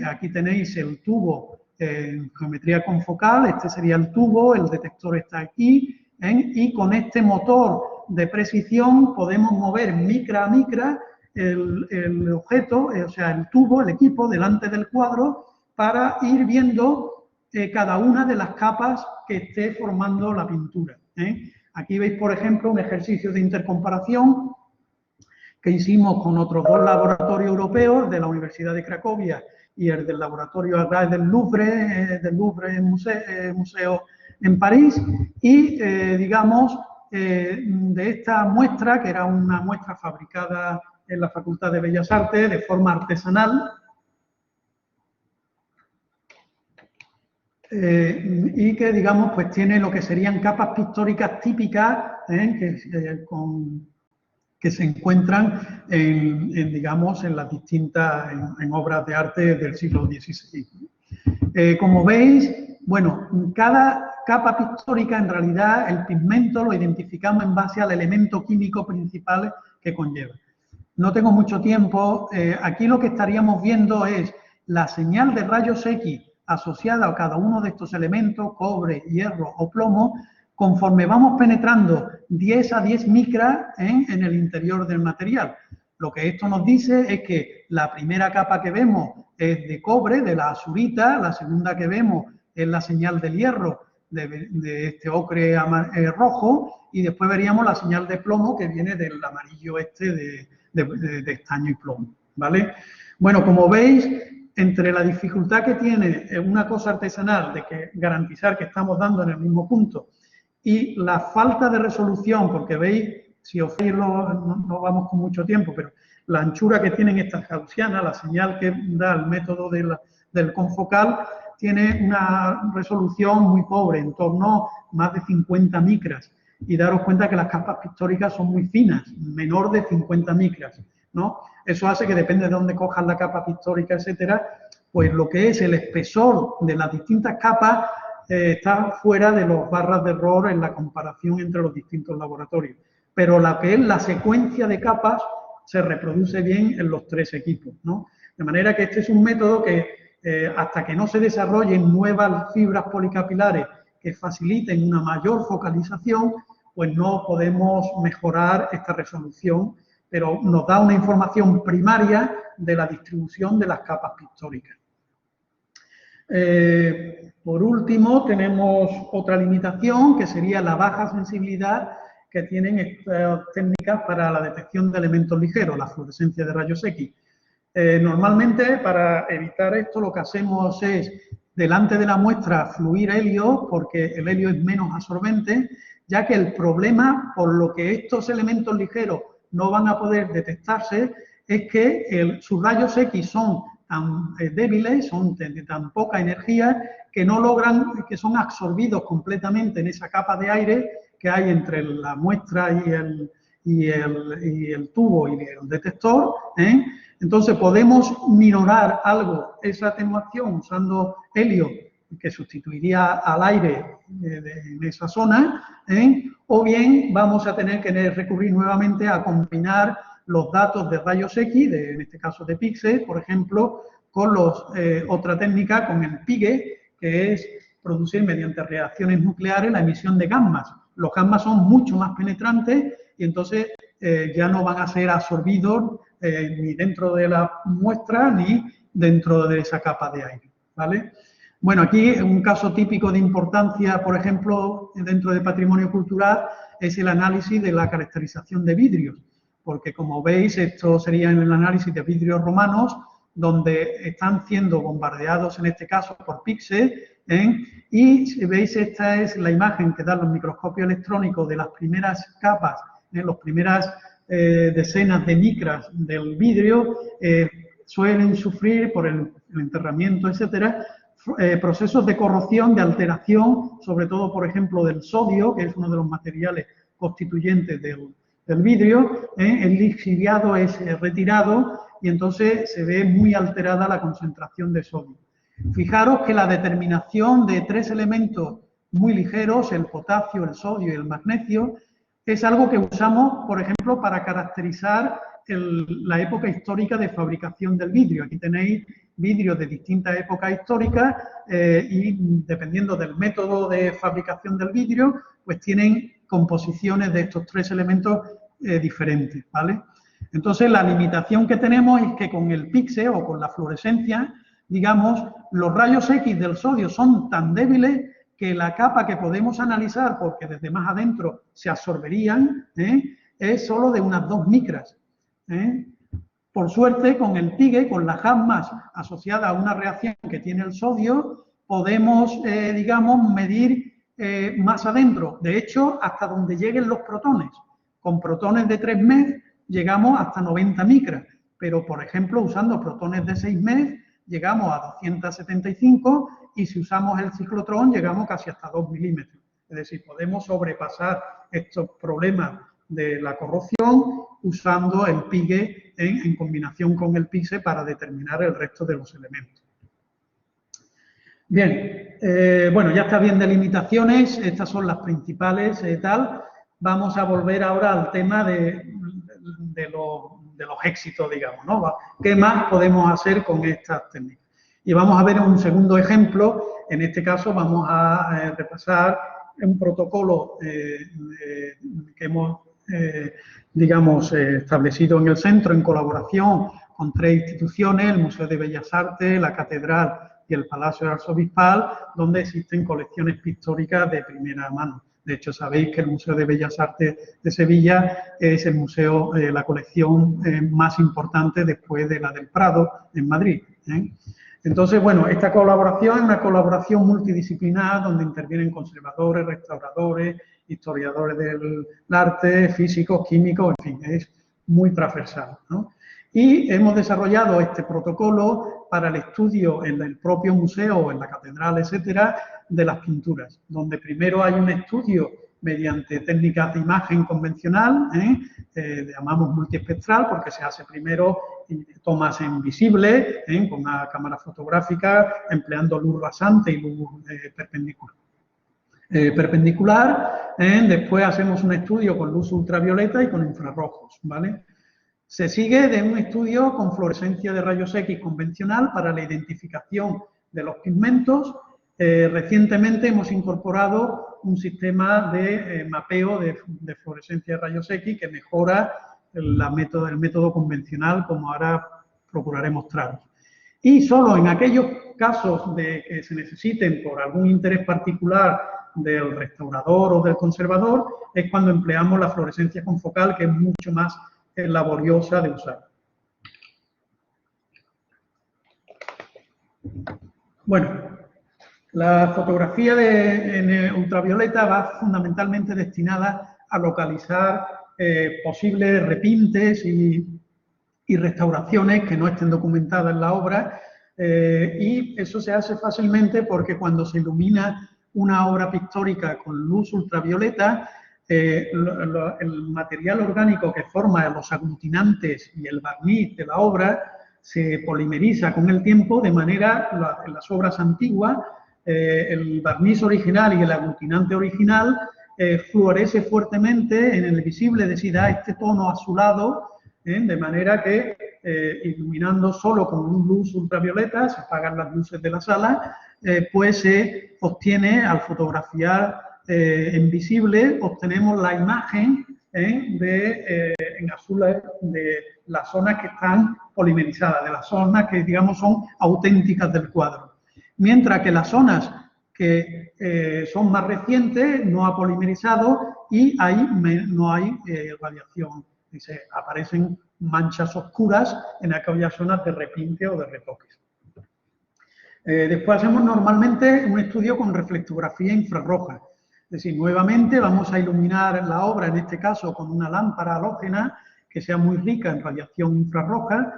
Aquí tenéis el tubo en geometría confocal, este sería el tubo, el detector está aquí, y con este motor de precisión podemos mover micra a micra el objeto, o sea, el tubo, el equipo, delante del cuadro, para ir viendo cada una de las capas que esté formando la pintura. Aquí veis, por ejemplo, un ejercicio de intercomparación que hicimos con otros dos laboratorios europeos, de la Universidad de Cracovia y el del laboratorio Arras del Louvre Museo en París, y digamos, de esta muestra, que era una muestra fabricada en la Facultad de Bellas Artes de forma artesanal, y que, digamos, pues tiene lo que serían capas pictóricas típicas que se encuentran digamos, en las distintas en obras de arte del siglo XVI. Como veis, bueno, cada capa pictórica, en realidad, el pigmento lo identificamos en base al elemento químico principal que conlleva. No tengo mucho tiempo. Aquí lo que estaríamos viendo es la señal de rayos X asociada a cada uno de estos elementos, cobre, hierro o plomo, conforme vamos penetrando 10 a 10 micras en el interior del material. Lo que esto nos dice es que la primera capa que vemos es de cobre, de la azurita, la segunda que vemos es la señal del hierro, de este ocre rojo, y después veríamos la señal de plomo que viene del amarillo de estaño y plomo, ¿vale? Bueno, como veis, entre la dificultad que tiene una cosa artesanal de que garantizar que estamos dando en el mismo punto y la falta de resolución, porque veis, si os fijáis, no vamos con mucho tiempo, pero la anchura que tienen estas gaussianas, la señal que da el método del confocal, tiene una resolución muy pobre, en torno a más de 50 micras. Y daros cuenta que las capas pictóricas son muy finas, menor de 50 micras, ¿no? Eso hace que depende de dónde cojas la capa pictórica, etcétera, pues lo que es el espesor de las distintas capas está fuera de los barras de error en la comparación entre los distintos laboratorios. Pero la que es la secuencia de capas se reproduce bien en los tres equipos, ¿no? De manera que este es un método que hasta que no se desarrollen nuevas fibras policapilares que faciliten una mayor focalización, pues no podemos mejorar esta resolución, pero nos da una información primaria de la distribución de las capas pictóricas. Por último, tenemos otra limitación, que sería la baja sensibilidad que tienen estas técnicas para la detección de elementos ligeros, la fluorescencia de rayos X. Normalmente, para evitar esto, lo que hacemos es, delante de la muestra, fluir helio, porque el helio es menos absorbente, ya que el problema, por lo que estos elementos ligeros no van a poder detectarse, es que sus rayos X son tan débiles, son de tan poca energía, que no logran, que son absorbidos completamente en esa capa de aire que hay entre la muestra y el tubo y el detector. Entonces podemos minorar algo esa atenuación usando helio, que sustituiría al aire en esa zona, o bien vamos a tener que recurrir nuevamente a combinar los datos de rayos X, en este caso de píxeles, por ejemplo, con otra técnica, con el PIGE, que es producir mediante reacciones nucleares la emisión de gammas. Los gammas son mucho más penetrantes y entonces ya no van a ser absorbidos ni dentro de la muestra ni dentro de esa capa de aire, ¿vale? Bueno, aquí un caso típico de importancia, por ejemplo, dentro de patrimonio cultural, es el análisis de la caracterización de vidrios, porque como veis, esto sería en el análisis de vidrios romanos, donde están siendo bombardeados, en este caso, por píxeles, y si veis, esta es la imagen que dan los microscopios electrónicos de las primeras capas, las primeras decenas de micras del vidrio, suelen sufrir por el enterramiento, etcétera, procesos de corrosión, de alteración, sobre todo, por ejemplo, del sodio, que es uno de los materiales constituyentes del vidrio, el lixiviado es retirado y entonces se ve muy alterada la concentración de sodio. Fijaros que la determinación de 3 elementos muy ligeros, el potasio, el sodio y el magnesio, es algo que usamos, por ejemplo, para caracterizar la época histórica de fabricación del vidrio. Aquí tenéis vidrios de distintas épocas históricas y dependiendo del método de fabricación del vidrio, pues tienen composiciones de estos 3 elementos diferentes, ¿vale? Entonces, la limitación que tenemos es que con el PIXE o con la fluorescencia, digamos, los rayos X del sodio son tan débiles que la capa que podemos analizar, porque desde más adentro se absorberían, es solo de unas 2 micras. Por suerte, con el PIGE, con la HABMAS asociada a una reacción que tiene el sodio, podemos, digamos, medir más adentro. De hecho, hasta donde lleguen los protones. Con protones de 3 MEV llegamos hasta 90 micras, pero, por ejemplo, usando protones de 6 MEV, llegamos a 275 y si usamos el ciclotrón llegamos casi hasta 2 milímetros. Es decir, podemos sobrepasar estos problemas de la corrosión usando el PIGE en combinación con el PIXE para determinar el resto de los elementos. Bien, bueno, ya está bien de limitaciones, estas son las principales tal. Vamos a volver ahora al tema de los éxitos, digamos, ¿no? ¿Qué más podemos hacer con estas técnicas? Y vamos a ver un segundo ejemplo. En este caso vamos a repasar un protocolo que hemos, digamos, establecido en el centro en colaboración con 3 instituciones, el Museo de Bellas Artes, la Catedral y el Palacio Arzobispal, donde existen colecciones pictóricas de primera mano. De hecho, sabéis que el Museo de Bellas Artes de Sevilla es el museo, la colección más importante después de la del Prado en Madrid. Entonces, bueno, esta colaboración es una colaboración multidisciplinar donde intervienen conservadores, restauradores, historiadores del arte, físicos, químicos, en fin, es muy transversal, ¿no? Y hemos desarrollado este protocolo para el estudio en el propio museo, en la catedral, etcétera, de las pinturas, donde primero hay un estudio mediante técnicas de imagen convencional, llamamos multiespectral, porque se hace primero tomas en visible, con una cámara fotográfica, empleando luz rasante y luz perpendicular. Después hacemos un estudio con luz ultravioleta y con infrarrojos, ¿vale? Se sigue de un estudio con fluorescencia de rayos X convencional para la identificación de los pigmentos. Recientemente hemos incorporado un sistema de mapeo de fluorescencia de rayos X que mejora el método convencional, como ahora procuraré mostraros. Y solo en aquellos casos de que se necesiten por algún interés particular del restaurador o del conservador, es cuando empleamos la fluorescencia confocal, que es mucho más laboriosa de usar. Bueno, la fotografía en ultravioleta va fundamentalmente destinada a localizar posibles repintes y restauraciones que no estén documentadas en la obra, y eso se hace fácilmente porque cuando se ilumina una obra pictórica con luz ultravioleta, el material orgánico que forma los aglutinantes y el barniz de la obra se polimeriza con el tiempo, de manera, en las obras antiguas, el barniz original y el aglutinante original fluoresce fuertemente en el visible, es decir, da este tono azulado, de manera que iluminando solo con luz ultravioleta, se apagan las luces de la sala, pues se obtiene, al fotografiar en visible, obtenemos la imagen en azul de las zonas que están polimerizadas, de las zonas que, digamos, son auténticas del cuadro. Mientras que las zonas que son más recientes no ha polimerizado y ahí no hay radiación. Dice, aparecen manchas oscuras en aquellas zonas de repinte o de retoques. Después hacemos normalmente un estudio con reflectografía infrarroja. Es decir, nuevamente vamos a iluminar la obra, en este caso con una lámpara halógena que sea muy rica en radiación infrarroja,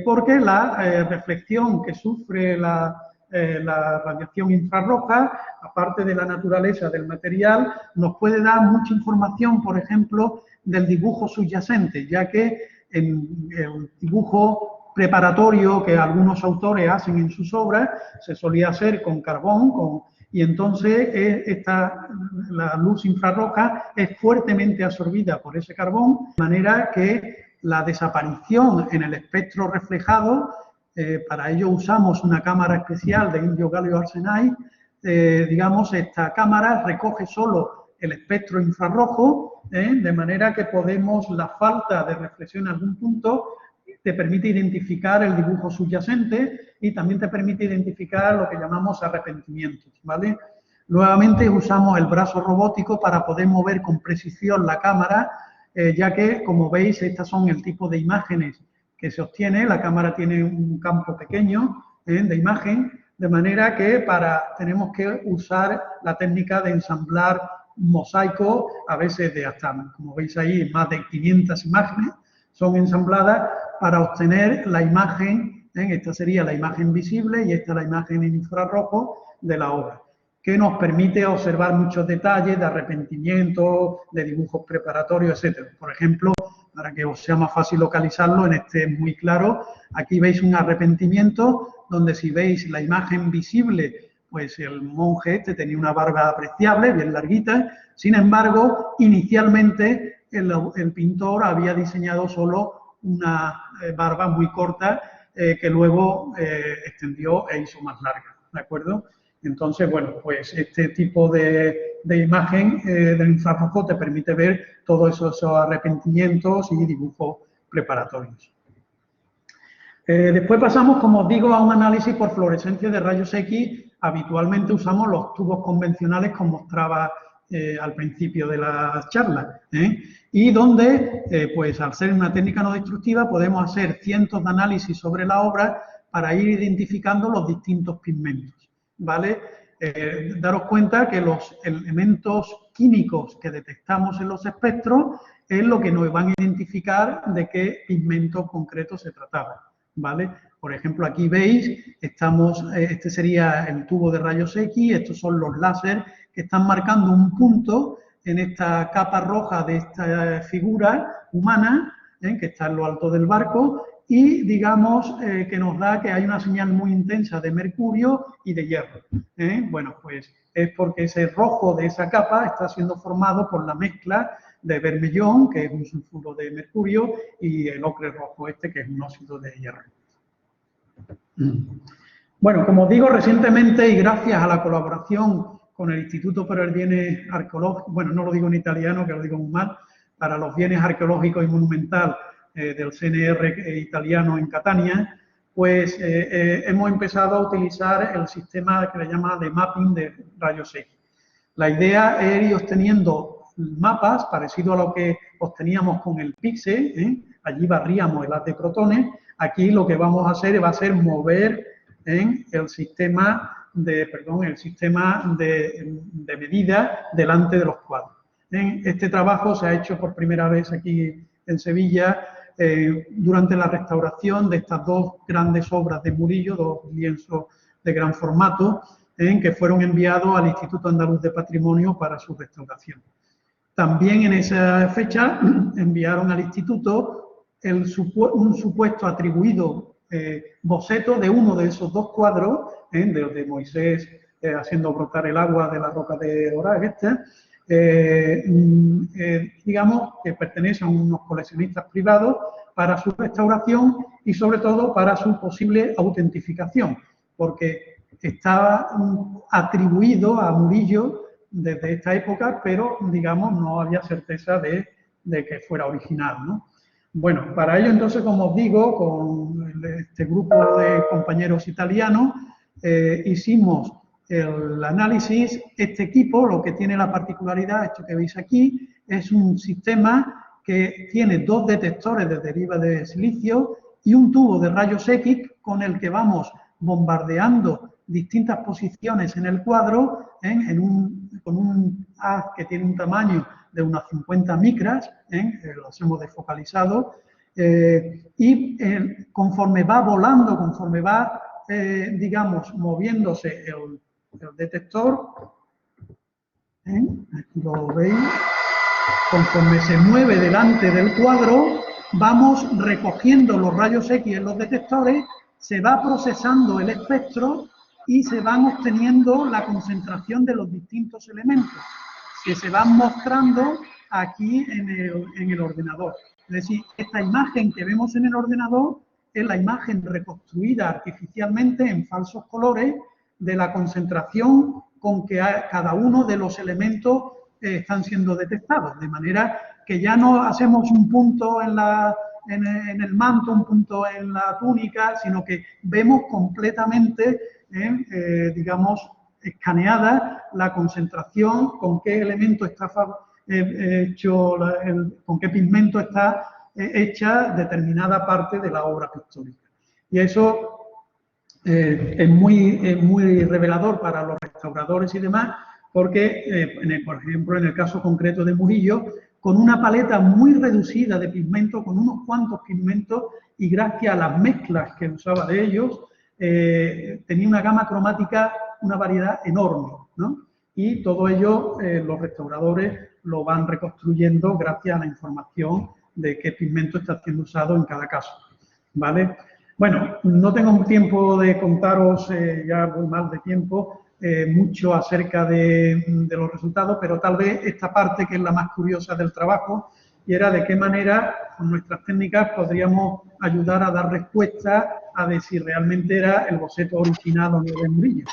porque la reflexión que sufre la la radiación infrarroja, aparte de la naturaleza del material, nos puede dar mucha información, por ejemplo, del dibujo subyacente, ya que en el dibujo preparatorio que algunos autores hacen en sus obras se solía hacer con carbón, y entonces la luz infrarroja es fuertemente absorbida por ese carbón, de manera que la desaparición en el espectro reflejado, para ello usamos una cámara especial de indio galio arsenide, digamos, esta cámara recoge solo el espectro infrarrojo, de manera que podemos, la falta de reflexión en algún punto te permite identificar el dibujo subyacente y también te permite identificar lo que llamamos arrepentimientos, ¿vale? Nuevamente usamos el brazo robótico para poder mover con precisión la cámara, ya que, como veis, estas son el tipo de imágenes que se obtiene. La cámara tiene un campo pequeño de imagen, de manera que tenemos que usar la técnica de ensamblar un mosaico, a veces de hasta, como veis ahí, más de 500 imágenes son ensambladas para obtener la imagen, esta sería la imagen visible y esta la imagen en infrarrojo de la obra, que nos permite observar muchos detalles de arrepentimiento, de dibujos preparatorios, etc. Por ejemplo, para que os sea más fácil localizarlo, en este es muy claro, aquí veis un arrepentimiento, donde si veis la imagen visible, pues el monje este tenía una barba apreciable, bien larguita. Sin embargo, inicialmente el pintor había diseñado solo una barba muy corta que luego extendió e hizo más larga, ¿de acuerdo? Entonces, bueno, pues este tipo de imagen del infrarrojo te permite ver todos esos arrepentimientos y dibujos preparatorios. Después pasamos, como os digo, a un análisis por fluorescencia de rayos X. Habitualmente usamos los tubos convencionales, como mostraba al principio de la charla, y donde, pues al ser una técnica no destructiva, podemos hacer cientos de análisis sobre la obra para ir identificando los distintos pigmentos, ¿vale? Daros cuenta que los elementos químicos que detectamos en los espectros es lo que nos van a identificar de qué pigmento concreto se trataba, ¿vale? Por ejemplo, aquí veis, este sería el tubo de rayos X, estos son los láser que están marcando un punto en esta capa roja de esta figura humana, que está en lo alto del barco, y digamos que nos da que hay una señal muy intensa de mercurio y de hierro. Bueno, pues es porque ese rojo de esa capa está siendo formado por la mezcla de bermellón, que es un sulfuro de mercurio, y el ocre rojo este, que es un óxido de hierro. Bueno, como os digo, recientemente y gracias a la colaboración con el Instituto para el Bienes Arqueológico, bueno, no lo digo en italiano, que lo digo muy mal, para los bienes arqueológicos y monumental del CNR italiano en Catania, pues hemos empezado a utilizar el sistema que le llama de mapping de rayos X. La idea es ir obteniendo mapas parecido a lo que obteníamos con el PIXE, allí barríamos el haz de protones. Aquí lo que vamos a hacer va a ser mover el sistema de medida delante de los cuadros. Este trabajo se ha hecho por primera vez aquí en Sevilla durante la restauración de estas dos grandes obras de Murillo, dos lienzos de gran formato, que fueron enviados al Instituto Andaluz de Patrimonio para su restauración. También en esa fecha enviaron al Instituto un supuesto atribuido boceto de uno de esos dos cuadros, de Moisés haciendo brotar el agua de la roca de Orag, digamos que pertenecen a unos coleccionistas privados para su restauración y sobre todo para su posible autentificación, porque estaba atribuido a Murillo desde esta época, pero digamos no había certeza de que fuera original, ¿no? Bueno, para ello entonces, como os digo, con este grupo de compañeros italianos hicimos el análisis. Este equipo, lo que tiene la particularidad, esto que veis aquí, es un sistema que tiene dos detectores de deriva de silicio y un tubo de rayos X con el que vamos bombardeando distintas posiciones en el cuadro con un haz que tiene un tamaño de unas 50 micras, los hemos desfocalizado, y conforme va volando, conforme va digamos, moviéndose el detector, aquí lo veis, conforme se mueve delante del cuadro, vamos recogiendo los rayos X en los detectores, se va procesando el espectro y se van obteniendo la concentración de los distintos elementos que se van mostrando aquí en el ordenador. Es decir, esta imagen que vemos en el ordenador es la imagen reconstruida artificialmente en falsos colores de la concentración con que cada uno de los elementos están siendo detectados, de manera que ya no hacemos un punto en el manto, un punto en la túnica, sino que vemos completamente, digamos, escaneada la concentración, con qué elemento está hecho, con qué pigmento está hecha determinada parte de la obra pictórica. Y eso es muy revelador para los restauradores y demás, porque, por ejemplo, en el caso concreto de Murillo, con una paleta muy reducida de pigmento, con unos cuantos pigmentos, y gracias a las mezclas que usaba de ellos, tenía una gama cromática, una variedad enorme, ¿no? Y todo ello los restauradores lo van reconstruyendo gracias a la información de qué pigmento está siendo usado en cada caso, ¿vale? Bueno, no tengo tiempo de contaros, ya voy mal de tiempo, mucho acerca de los resultados, pero tal vez esta parte que es la más curiosa del trabajo, y era de qué manera con nuestras técnicas podríamos ayudar a dar respuesta a de si realmente era el boceto original o no de Murillo.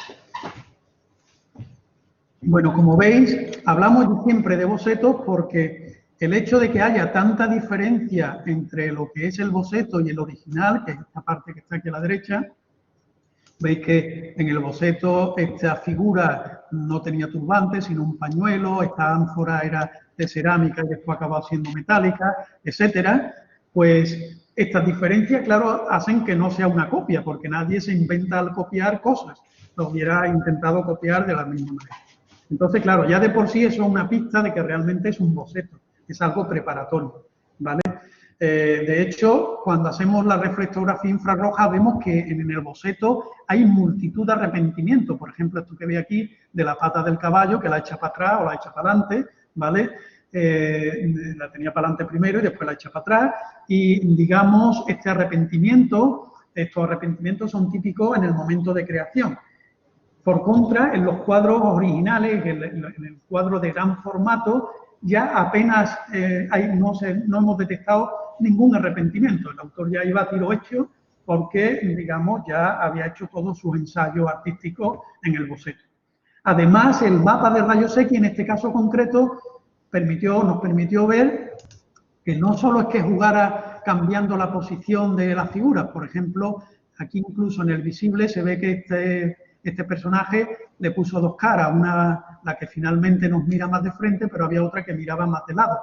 Bueno, como veis, hablamos siempre de bocetos porque el hecho de que haya tanta diferencia entre lo que es el boceto y el original, que es esta parte que está aquí a la derecha, veis que en el boceto esta figura no tenía turbante, sino un pañuelo, esta ánfora era de cerámica y después acabó siendo metálica, etcétera. Pues estas diferencias, claro, hacen que no sea una copia, porque nadie se inventa al copiar cosas, lo hubiera intentado copiar de la misma manera. Entonces, claro, ya de por sí eso es una pista de que realmente es un boceto, es algo preparatorio, ¿vale? De hecho, cuando hacemos la reflectografía infrarroja vemos que en el boceto hay multitud de arrepentimientos. Por ejemplo, esto que ve aquí de la pata del caballo, que la echa para atrás o la echa para adelante, ¿vale? La tenía para adelante primero y después la echa para atrás. Y, digamos, estos arrepentimientos son típicos en el momento de creación. Por contra, en los cuadros originales, en el cuadro de gran formato, ya apenas no hemos detectado ningún arrepentimiento. El autor ya iba a tiro hecho porque, digamos, ya había hecho todos sus ensayos artísticos en el boceto. Además, el mapa de rayos X, en este caso concreto, nos permitió ver que no solo es que jugara cambiando la posición de las figuras. Por ejemplo, aquí incluso en el visible se ve que este personaje le puso dos caras, la que finalmente nos mira más de frente, pero había otra que miraba más de lado.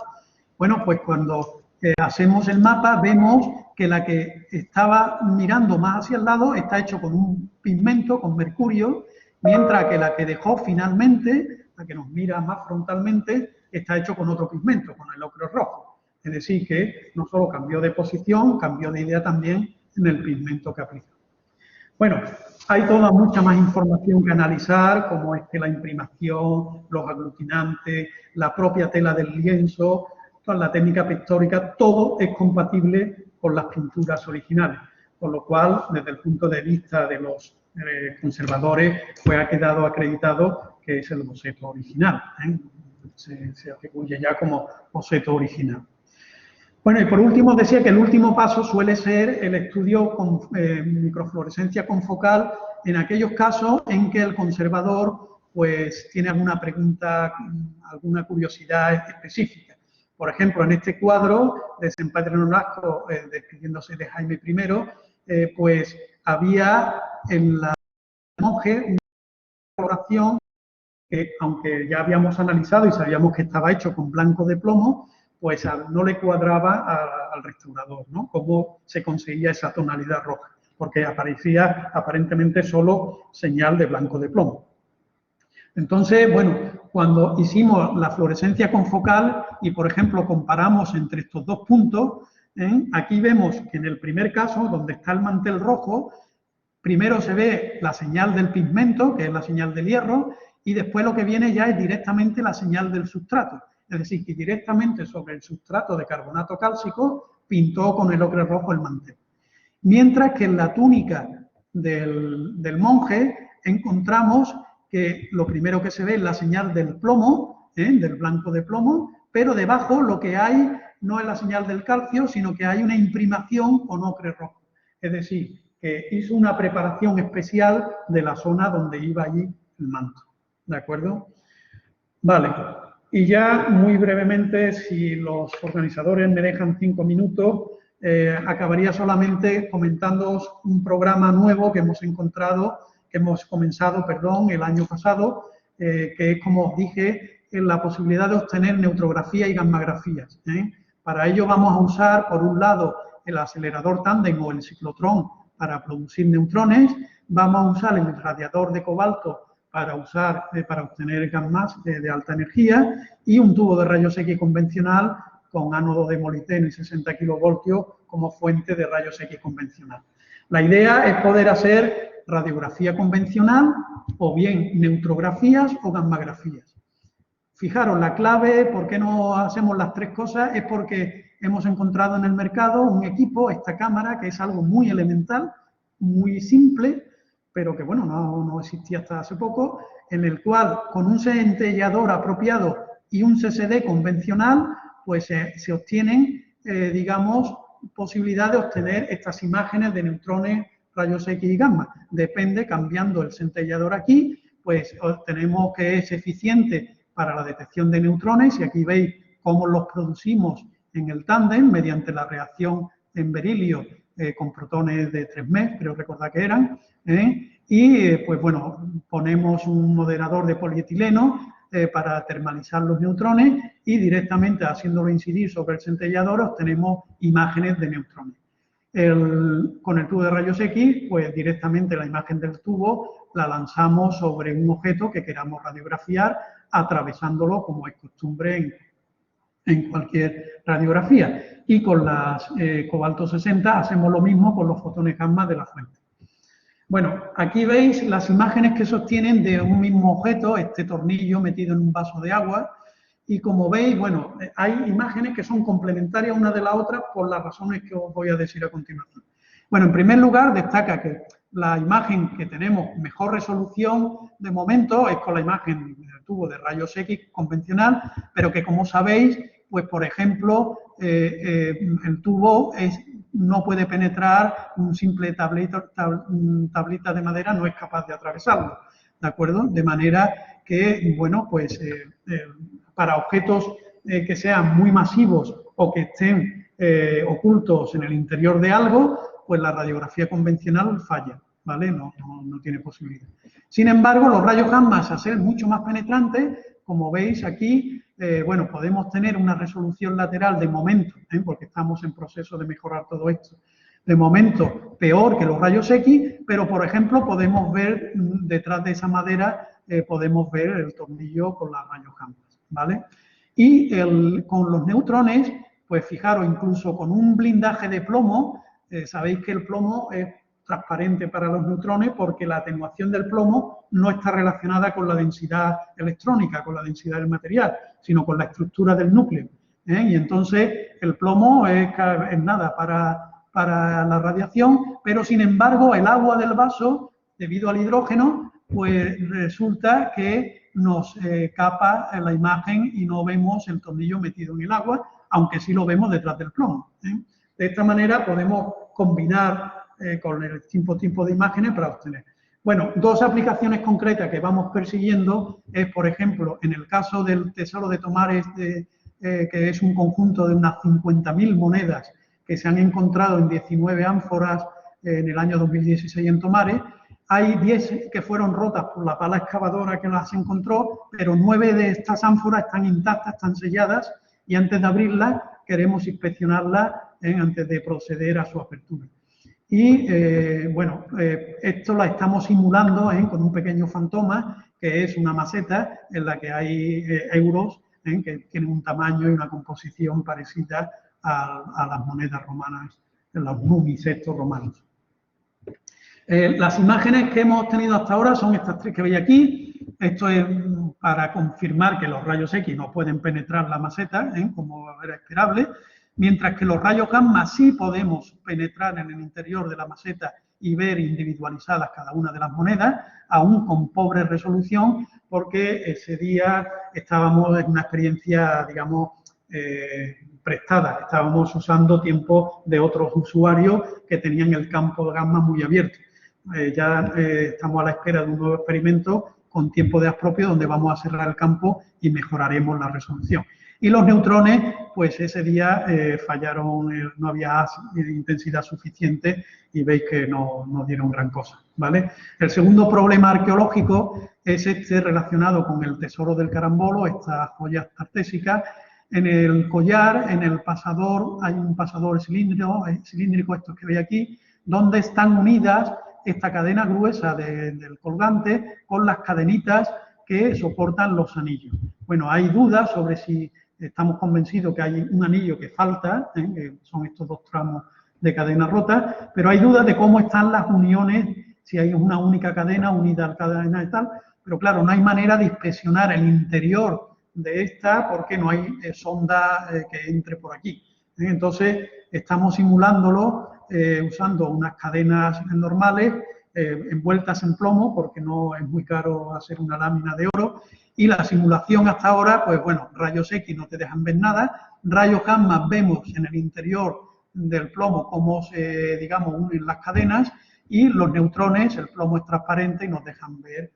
Bueno, pues cuando hacemos el mapa vemos que la que estaba mirando más hacia el lado está hecho con un pigmento, con mercurio, mientras que la que dejó finalmente, la que nos mira más frontalmente, está hecho con otro pigmento, con el ocre rojo. Es decir, que no solo cambió de posición, cambió de idea también en el pigmento que aplicó. Bueno, hay toda mucha más información que analizar, como es que la imprimación, los aglutinantes, la propia tela del lienzo, toda la técnica pictórica, todo es compatible con las pinturas originales. Por lo cual, desde el punto de vista de los conservadores, pues ha quedado acreditado que es el boceto original. Se atribuye ya como boceto original. Bueno, y por último decía que el último paso suele ser el estudio con microfluorescencia confocal en aquellos casos en que el conservador pues tiene alguna pregunta, alguna curiosidad específica. Por ejemplo, en este cuadro de San Pedro Nolasco, despidiéndose de Jaime I, pues había en la monje una coloración que, aunque ya habíamos analizado y sabíamos que estaba hecho con blanco de plomo, pues no le cuadraba al restaurador, ¿no? Cómo se conseguía esa tonalidad roja, porque aparecía aparentemente solo señal de blanco de plomo. Entonces, bueno, cuando hicimos la fluorescencia confocal y, por ejemplo, comparamos entre estos dos puntos, aquí vemos que en el primer caso, donde está el mantel rojo, Primero se ve la señal del pigmento, que es la señal del hierro, y después lo que viene ya es directamente la señal del sustrato. Es decir, que directamente sobre el sustrato de carbonato cálcico pintó con el ocre rojo el mantel. Mientras que en la túnica del monje encontramos que lo primero que se ve es la señal del plomo, del blanco de plomo, pero debajo lo que hay no es la señal del calcio, sino que hay una imprimación con ocre rojo. Es decir, que hizo una preparación especial de la zona donde iba allí el manto. ¿De acuerdo? Vale. Y ya muy brevemente, si los organizadores me dejan 5 minutos, acabaría solamente comentándoos un programa nuevo que hemos comenzado el año pasado, que es, como os dije, la posibilidad de obtener neutrografía y gammagrafías. Para ello vamos a usar, por un lado, el acelerador tándem o el ciclotrón para producir neutrones, vamos a usar el radiador de cobalto para obtener gammas de alta energía y un tubo de rayos X convencional con ánodo de molibdeno y 60 kilovoltios como fuente de rayos X convencional. La idea es poder hacer radiografía convencional o bien neutrografías o gammagrafías. Fijaros, la clave, ¿por qué no hacemos las tres cosas? Es porque hemos encontrado en el mercado un equipo, esta cámara, que es algo muy elemental, muy simple, pero que, bueno, no existía hasta hace poco, en el cual, con un centellador apropiado y un CCD convencional, pues se obtienen, digamos, posibilidad de obtener estas imágenes de neutrones, rayos X y gamma. Depende, cambiando el centellador aquí, pues obtenemos que es eficiente para la detección de neutrones, y aquí veis cómo los producimos en el tándem mediante la reacción en berilio con protones de 3 MEV, creo recordar que eran, pues bueno, ponemos un moderador de polietileno para termalizar los neutrones y directamente haciéndolo incidir sobre el centellador obtenemos imágenes de neutrones. Con el tubo de rayos X, pues directamente la imagen del tubo la lanzamos sobre un objeto que queramos radiografiar, atravesándolo como es costumbre en cualquier radiografía. Y con las cobalto 60 hacemos lo mismo con los fotones gamma de la fuente. Bueno, aquí veis las imágenes que se obtienen de un mismo objeto, este tornillo metido en un vaso de agua, y como veis, bueno, hay imágenes que son complementarias una de la otra por las razones que os voy a decir a continuación. Bueno, en primer lugar, destaca que la imagen que tenemos mejor resolución de momento es con la imagen del tubo de rayos X convencional, pero que, como sabéis, pues por ejemplo, el tubo no puede penetrar, un simple tablita de madera no es capaz de atravesarlo, ¿de acuerdo? De manera que, bueno, pues para objetos que sean muy masivos o que estén ocultos en el interior de algo, pues la radiografía convencional falla, ¿vale? No tiene posibilidad. Sin embargo, los rayos gamma, al ser mucho más penetrantes, como veis aquí, bueno, podemos tener una resolución lateral de momento, porque estamos en proceso de mejorar todo esto, de momento peor que los rayos X, pero por ejemplo podemos ver detrás de esa madera, podemos ver el tornillo con los rayos gamma, ¿vale? Y con los neutrones, pues fijaros, incluso con un blindaje de plomo, sabéis que el plomo es transparente para los neutrones porque la atenuación del plomo no está relacionada con la densidad electrónica, con la densidad del material, sino con la estructura del núcleo. Y entonces el plomo es nada para la radiación, pero sin embargo el agua del vaso, debido al hidrógeno, pues resulta que nos capa la imagen y no vemos el tornillo metido en el agua, aunque sí lo vemos detrás del plomo. De esta manera podemos combinar con el tipo de imágenes para obtener. Bueno, dos aplicaciones concretas que vamos persiguiendo es, por ejemplo, en el caso del tesoro de Tomares, que es un conjunto de unas 50.000 monedas que se han encontrado en 19 ánforas en el año 2016 en Tomares. Hay 10 que fueron rotas por la pala excavadora que las encontró, pero 9 de estas ánforas están intactas, están selladas, y antes de abrirlas queremos inspeccionarlas antes de proceder a su apertura. Y, bueno, esto la estamos simulando con un pequeño fantoma, que es una maceta en la que hay euros que tienen un tamaño y una composición parecida a las monedas romanas, los numis estos romanos. Las imágenes que hemos tenido hasta ahora son estas tres que veis aquí. Esto es para confirmar que los rayos X no pueden penetrar la maseta, como era esperable, mientras que los rayos gamma sí podemos penetrar en el interior de la maseta y ver individualizadas cada una de las monedas, aún con pobre resolución, porque ese día estábamos en una experiencia, digamos, prestada. Estábamos usando tiempo de otros usuarios que tenían el campo de gamma muy abierto. Ya estamos a la espera de un nuevo experimento con tiempo de propio donde vamos a cerrar el campo y mejoraremos la resolución. Y los neutrones, pues ese día fallaron, no había intensidad suficiente y veis que no dieron gran cosa, ¿vale? El segundo problema arqueológico es este relacionado con el tesoro del carambolo, estas joyas artésicas. En el collar, en el pasador, hay un pasador cilíndrico, estos que veis aquí, donde están unidas esta cadena gruesa del colgante con las cadenitas que soportan los anillos. Bueno, hay dudas sobre si estamos convencidos que hay un anillo que falta, que son estos dos tramos de cadena rota, pero hay dudas de cómo están las uniones, si hay una única cadena unida a la cadena y tal, pero claro, no hay manera de inspeccionar el interior de esta porque no hay sonda que entre por aquí. Entonces, estamos simulándolo usando unas cadenas normales envueltas en plomo, porque no es muy caro hacer una lámina de oro, y la simulación hasta ahora, pues bueno, rayos X no te dejan ver nada, rayos gamma vemos en el interior del plomo cómo se, digamos, unen las cadenas, y los neutrones, el plomo es transparente y nos dejan ver,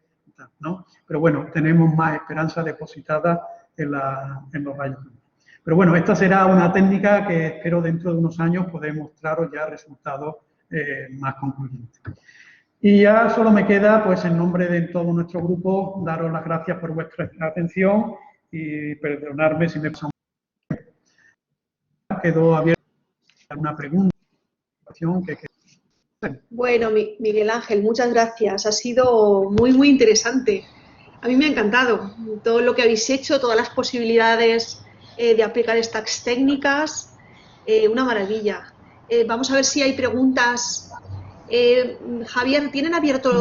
¿no? Pero bueno, tenemos más esperanza depositada en los rayos gamma. Pero bueno, esta será una técnica que espero dentro de unos años poder mostraros ya resultados más concluyentes. Y ya solo me queda, pues en nombre de todo nuestro grupo, daros las gracias por vuestra atención y perdonarme si me paso. Quedó abierta una pregunta. Bueno, Miguel Ángel, muchas gracias. Ha sido muy, muy interesante. A mí me ha encantado todo lo que habéis hecho, todas las posibilidades de aplicar estas técnicas. Una maravilla. Vamos a ver si hay preguntas. Javier, ¿tienen abierto?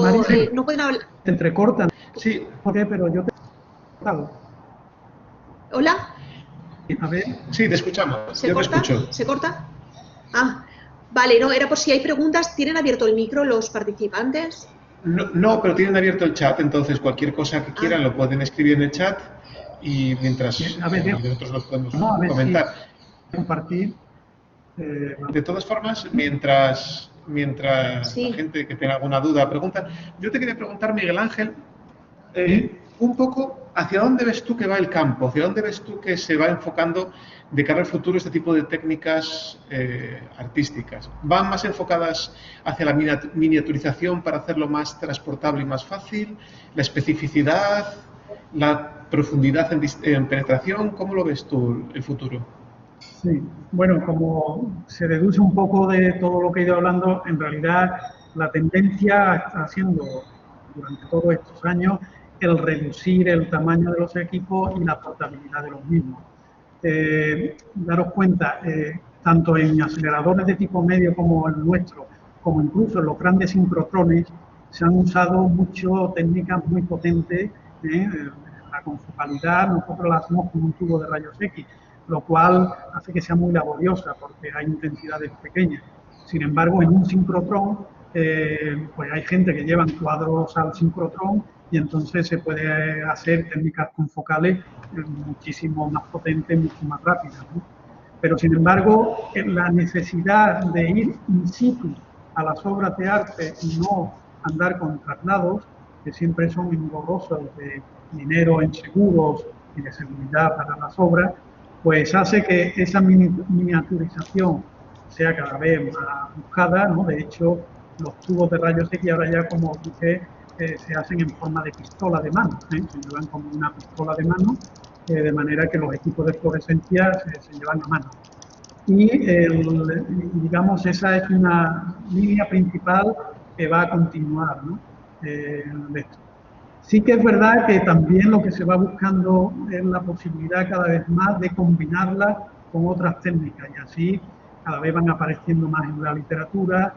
¿No pueden hablar? Te entrecortan. Sí, pero yo te he cortado. ¿Hola? A ver. Sí, te escuchamos. ¿Se corta? ¿Se corta? Ah, vale, no, era por si hay preguntas. ¿Tienen abierto el micro los participantes? No, pero tienen abierto el chat, entonces cualquier cosa que quieran lo pueden escribir en el chat y mientras nosotros lo podemos comentar. Compartir. De todas formas, mientras sí. La gente que tenga alguna duda pregunta, yo te quería preguntar, Miguel Ángel, un poco hacia dónde ves tú que va el campo, hacia dónde ves tú que se va enfocando de cara al futuro este tipo de técnicas artísticas. ¿Van más enfocadas hacia la miniaturización para hacerlo más transportable y más fácil? ¿La especificidad? ¿La profundidad en penetración? ¿Cómo lo ves tú el futuro? Sí, bueno, como se deduce un poco de todo lo que he ido hablando, en realidad la tendencia está siendo durante todos estos años el reducir el tamaño de los equipos y la portabilidad de los mismos. Daros cuenta, tanto en aceleradores de tipo medio como el nuestro, como incluso en los grandes sincrotrones, se han usado mucho técnicas muy potentes. La confocalidad nosotros la hacemos con un tubo de rayos X, lo cual hace que sea muy laboriosa porque hay intensidades pequeñas. Sin embargo, en un sincrotrón, pues hay gente que llevan cuadros al sincrotrón y entonces se puede hacer técnicas confocales muchísimo más potentes, mucho más rápidas, ¿no? Pero, sin embargo, la necesidad de ir in situ a las obras de arte y no andar con traslados, que siempre son engorrosos de dinero en seguros y de seguridad para las obras, pues hace que esa miniaturización sea cada vez más buscada, ¿no? De hecho, los tubos de rayos X ahora ya, como dije, se hacen en forma de pistola de mano, se llevan como una pistola de mano, de manera que los equipos de fluorescencia se llevan a mano. Y digamos, esa es una línea principal que va a continuar, ¿no? De esto. Sí que es verdad que también lo que se va buscando es la posibilidad cada vez más de combinarla con otras técnicas y así cada vez van apareciendo más en la literatura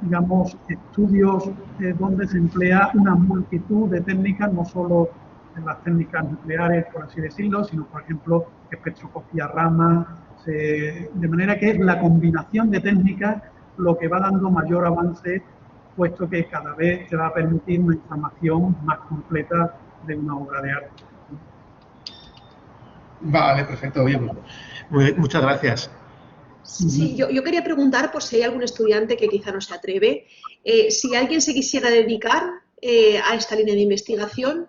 digamos, estudios donde se emplea una multitud de técnicas, no solo las técnicas nucleares, por así decirlo, sino, por ejemplo, espectroscopía Raman, de manera que es la combinación de técnicas lo que va dando mayor avance, puesto que cada vez te va a permitir una información más completa de una obra de arte. Vale, perfecto. Oye, muchas gracias. Sí, yo quería preguntar, por si hay algún estudiante que quizá no se atreve, si alguien se quisiera dedicar a esta línea de investigación,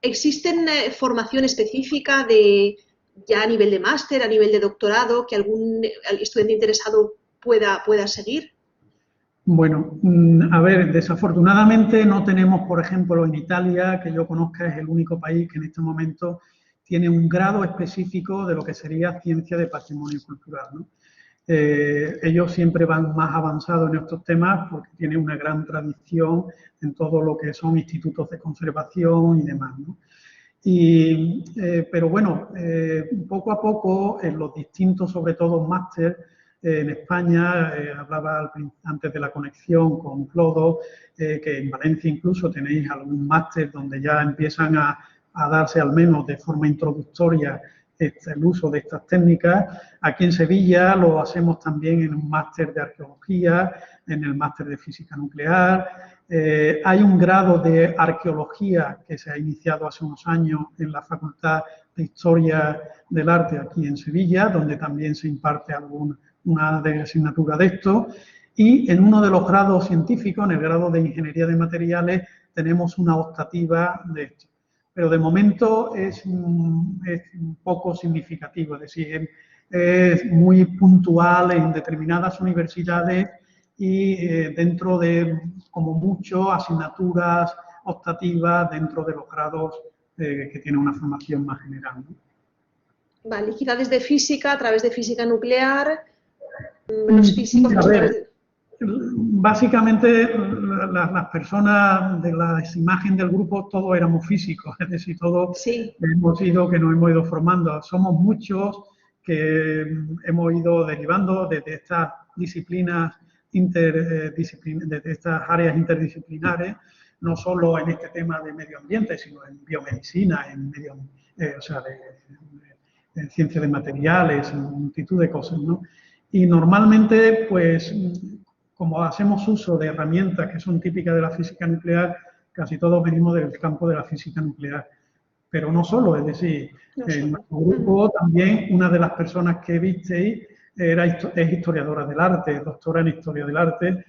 ¿existen formación específica ya a nivel de máster, a nivel de doctorado, que algún estudiante interesado pueda seguir? Bueno, a ver, desafortunadamente no tenemos, por ejemplo, en Italia, que yo conozca, es el único país que en este momento tiene un grado específico de lo que sería ciencia de patrimonio cultural, ¿no? Ellos siempre van más avanzados en estos temas porque tienen una gran tradición en todo lo que son institutos de conservación y demás, ¿no? Pero bueno, poco a poco en los distintos, sobre todo máster, en España, hablaba antes de la conexión con Clodo, que en Valencia incluso tenéis algún máster donde ya empiezan a darse al menos de forma introductoria el uso de estas técnicas. Aquí en Sevilla lo hacemos también en un máster de arqueología, en el máster de física nuclear. Hay un grado de arqueología que se ha iniciado hace unos años en la Facultad de Historia del Arte aquí en Sevilla, donde también se imparte una asignatura de esto. Y en uno de los grados científicos, en el grado de Ingeniería de Materiales, tenemos una optativa de esto. Pero de momento es un poco significativo, es decir, es muy puntual en determinadas universidades y dentro de, como mucho, asignaturas optativas dentro de los grados que tienen una formación más general, ¿no? Vale, quizá desde física, a través de física nuclear, los físicos... A ver, básicamente las personas de la imagen del grupo todos éramos físicos, es decir, todos sí. que nos hemos ido formando. Somos muchos que hemos ido derivando desde estas disciplinas de estas áreas interdisciplinares, no solo en este tema de medio ambiente, sino en biomedicina, en en ciencia de materiales, en multitud de cosas, ¿no? Y normalmente, pues, como hacemos uso de herramientas que son típicas de la física nuclear, casi todos venimos del campo de la física nuclear. Pero no solo, es decir, en nuestro grupo también una de las personas que visteis es historiadora del arte, doctora en historia del arte,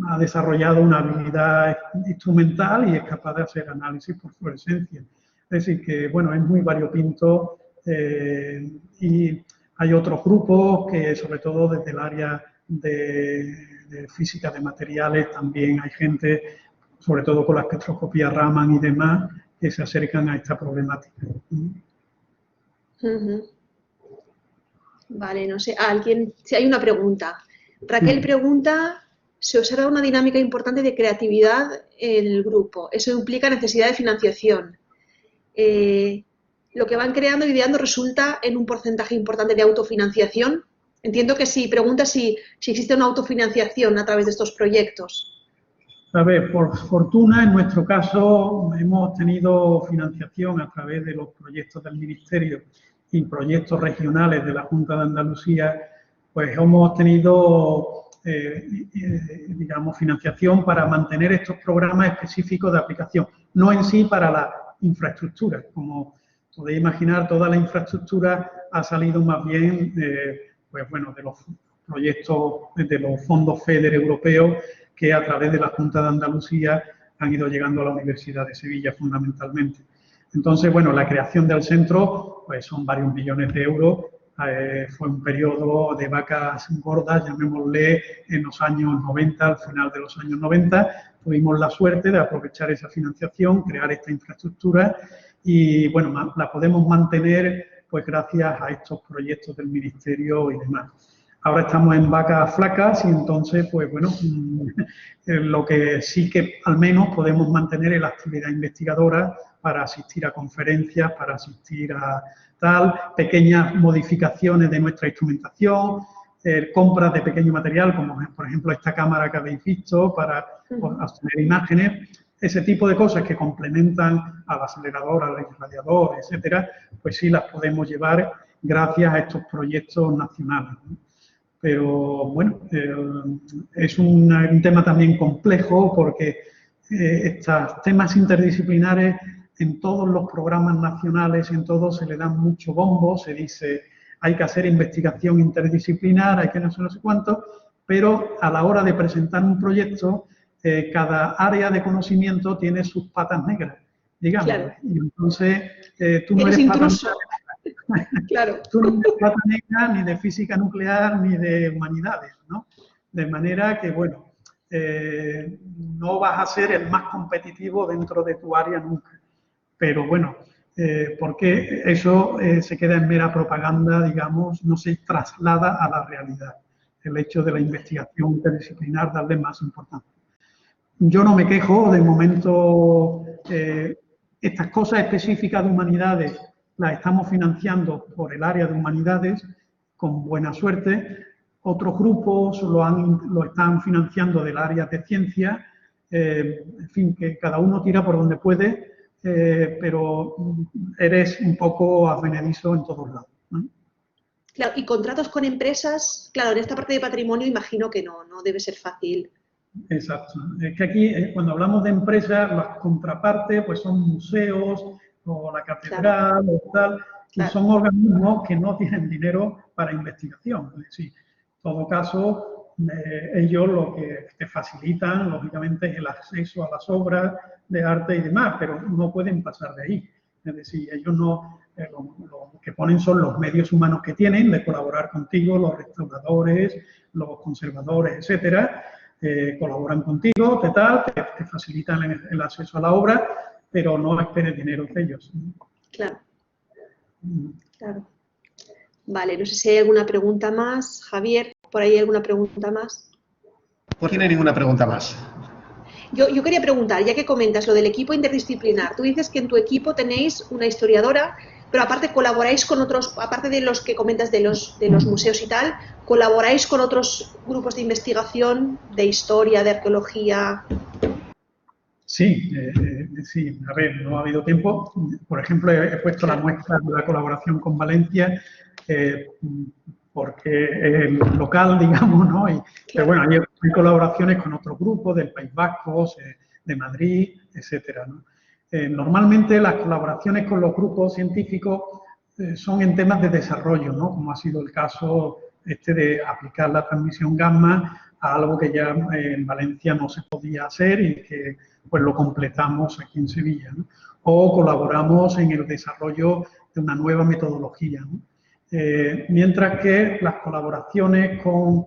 ha desarrollado una habilidad instrumental y es capaz de hacer análisis por fluorescencia. Es decir, que bueno, es muy variopinto y hay otros grupos que, sobre todo desde el área de física de materiales, también hay gente, sobre todo con la espectroscopía Raman y demás, que se acercan a esta problemática. Vale, no sé, si hay una pregunta. Raquel pregunta, ¿se observa una dinámica importante de creatividad en el grupo? Eso implica necesidad de financiación. Lo que van creando y ideando resulta en un porcentaje importante de autofinanciación. Entiendo que sí, pregunta si existe una autofinanciación a través de estos proyectos. A ver, por fortuna, en nuestro caso, hemos tenido financiación a través de los proyectos del Ministerio y proyectos regionales de la Junta de Andalucía, pues hemos tenido, digamos, financiación para mantener estos programas específicos de aplicación, no en sí para la infraestructura. Como podéis imaginar, toda la infraestructura ha salido más bien, pues bueno, de los proyectos, de los fondos FEDER europeos, que a través de la Junta de Andalucía han ido llegando a la Universidad de Sevilla fundamentalmente. Entonces, bueno, la creación del centro, pues son varios millones de euros. Fue un periodo de vacas gordas, llamémosle, en los años 90, al final de los años 90. Tuvimos la suerte de aprovechar esa financiación, crear esta infraestructura y, bueno, la podemos mantener pues gracias a estos proyectos del Ministerio y demás. Ahora estamos en vacas flacas y entonces, pues bueno, lo que sí que al menos podemos mantener es la actividad investigadora para asistir a conferencias, para asistir a pequeñas modificaciones de nuestra instrumentación, compras de pequeño material, como por ejemplo esta cámara que habéis visto para obtener imágenes, ese tipo de cosas que complementan al acelerador, al irradiador, etcétera, pues sí las podemos llevar gracias a estos proyectos nacionales, ¿no? Pero bueno, es un tema también complejo porque estos temas interdisciplinares en todos los programas nacionales, en todos se le dan mucho bombo, se dice hay que hacer investigación interdisciplinar, hay que no sé cuánto, pero a la hora de presentar un proyecto, cada área de conocimiento tiene sus patas negras, digamos. Claro. Y entonces, tú no eres eres intruso. Claro. Tú no eres pata negra ni de física nuclear ni de humanidades, ¿no? De manera que, bueno, no vas a ser el más competitivo dentro de tu área nunca. Pero bueno, porque eso se queda en mera propaganda, digamos, no se traslada a la realidad. El hecho de la investigación interdisciplinar, darle más importancia. Yo no me quejo, de momento, estas cosas específicas de humanidades las estamos financiando por el área de humanidades, con buena suerte. Otros grupos lo están financiando del área de ciencia. En fin, que cada uno tira por donde puede, pero eres un poco advenedizo en todos lados, ¿no? Claro, y contratos con empresas, claro, en esta parte de patrimonio imagino que no debe ser fácil. Exacto. Es que aquí, cuando hablamos de empresas, las contrapartes pues son museos o la catedral, claro, o tal, y claro, son organismos que no tienen dinero para investigación. Es decir, en todo caso, ellos lo que te facilitan, lógicamente, es el acceso a las obras de arte y demás, pero no pueden pasar de ahí. Es decir, ellos no, lo que ponen son los medios humanos que tienen de colaborar contigo, los restauradores, los conservadores, etcétera. Colaboran contigo, te facilitan el acceso a la obra, pero no esperes dinero de ellos. Claro. Claro. Vale, no sé si hay alguna pregunta más. Javier, ¿por ahí hay alguna pregunta más? Por aquí no hay ninguna pregunta más. Yo quería preguntar, ya que comentas lo del equipo interdisciplinar, tú dices que en tu equipo tenéis una historiadora, pero aparte colaboráis con otros, aparte de los que comentas de los museos y tal, ¿colaboráis con otros grupos de investigación, de historia, de arqueología? Sí, sí, a ver, no ha habido tiempo. Por ejemplo, he puesto la muestra de la colaboración con Valencia, porque es el local, digamos, ¿no? Pero bueno, hay colaboraciones con otros grupos del País Vasco, de Madrid, etcétera, ¿no? Normalmente las colaboraciones con los grupos científicos son en temas de desarrollo, ¿no? Como ha sido el caso de aplicar la transmisión gamma a algo que ya en Valencia no se podía hacer y que pues lo completamos aquí en Sevilla, ¿no? O colaboramos en el desarrollo de una nueva metodología, ¿no? Mientras que las colaboraciones con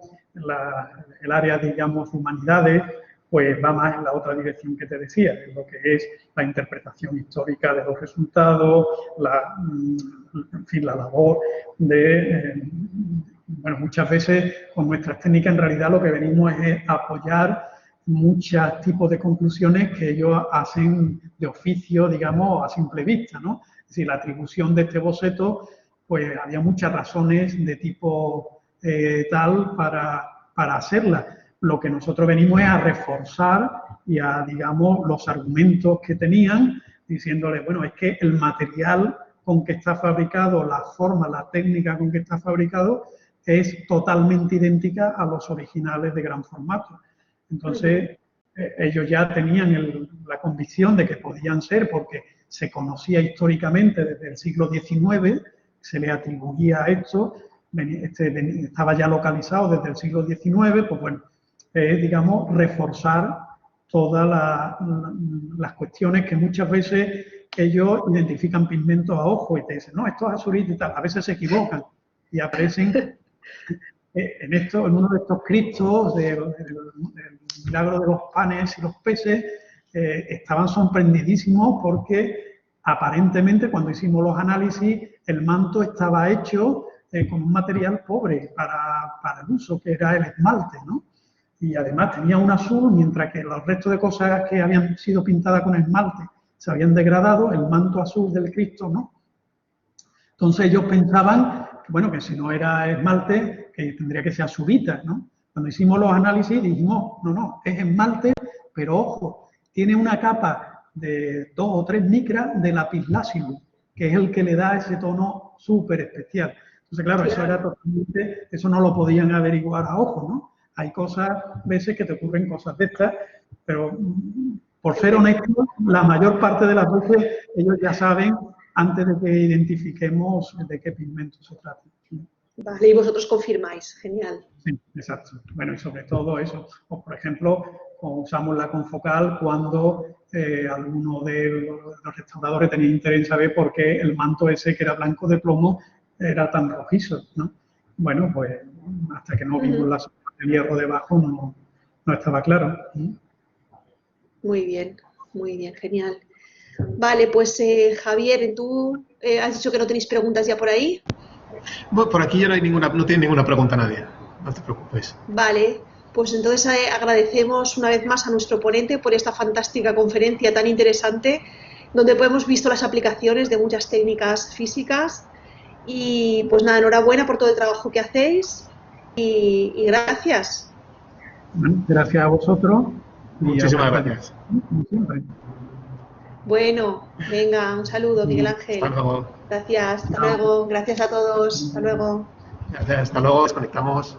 el área, digamos, humanidades, pues va más en la otra dirección que te decía, en lo que es la interpretación histórica de los resultados, en fin, la labor de, bueno, muchas veces con nuestras técnicas en realidad lo que venimos es apoyar muchos tipos de conclusiones que ellos hacen de oficio, digamos, a simple vista, ¿no? Es decir, la atribución de este boceto, pues había muchas razones de tipo tal para hacerla. Lo que nosotros venimos es a reforzar y a, digamos, los argumentos que tenían, diciéndoles, bueno, es que el material con que está fabricado, la forma, la técnica con que está fabricado, es totalmente idéntica a los originales de gran formato. Entonces, ellos ya tenían la convicción de que podían ser, porque se conocía históricamente desde el siglo XIX, se le atribuía a esto, estaba ya localizado desde el siglo XIX, pues bueno, digamos, reforzar todas las cuestiones que muchas veces ellos identifican pigmentos a ojo y te dicen, no, esto es azulito y tal, a veces se equivocan y aparecen en uno de estos cristos del milagro de los panes y los peces, estaban sorprendidísimos porque aparentemente cuando hicimos los análisis el manto estaba hecho con un material pobre para el uso, que era el esmalte, ¿no? Y además tenía un azul, mientras que los restos de cosas que habían sido pintadas con esmalte se habían degradado, el manto azul del Cristo, ¿no? Entonces ellos pensaban bueno, que si no era esmalte, que tendría que ser azurita, ¿no? Cuando hicimos los análisis dijimos, no, es esmalte, pero ojo, tiene una capa de 2 o 3 micras de lapislázuli, que es el que le da ese tono súper especial. Entonces, claro, eso era totalmente, eso no lo podían averiguar a ojo, ¿no? Hay cosas, veces que te ocurren cosas de estas, pero por ser honesto, la mayor parte de las veces ellos ya saben antes de que identifiquemos de qué pigmento se trata. Vale, y vosotros confirmáis, genial. Sí, exacto. Bueno, y sobre todo eso. O, por ejemplo, usamos la confocal cuando alguno de los restauradores tenía interés en saber por qué el manto ese, que era blanco de plomo, era tan rojizo, ¿no? Bueno, pues hasta que no vimos la sombra de hierro debajo no estaba claro. Muy bien, genial. Vale, pues Javier, ¿tú has dicho que no tenéis preguntas ya por ahí? Bueno, por aquí ya no tiene ninguna pregunta nadie, no te preocupes. Vale, pues entonces agradecemos una vez más a nuestro ponente por esta fantástica conferencia tan interesante, donde hemos visto las aplicaciones de muchas técnicas físicas. Y pues nada, enhorabuena por todo el trabajo que hacéis y gracias. Bueno, gracias a vosotros. Muchísimas gracias. Como siempre. Bueno, venga, un saludo, Miguel Ángel. Hasta luego. Gracias, hasta luego. Gracias a todos. Hasta luego. Gracias, hasta luego, desconectamos.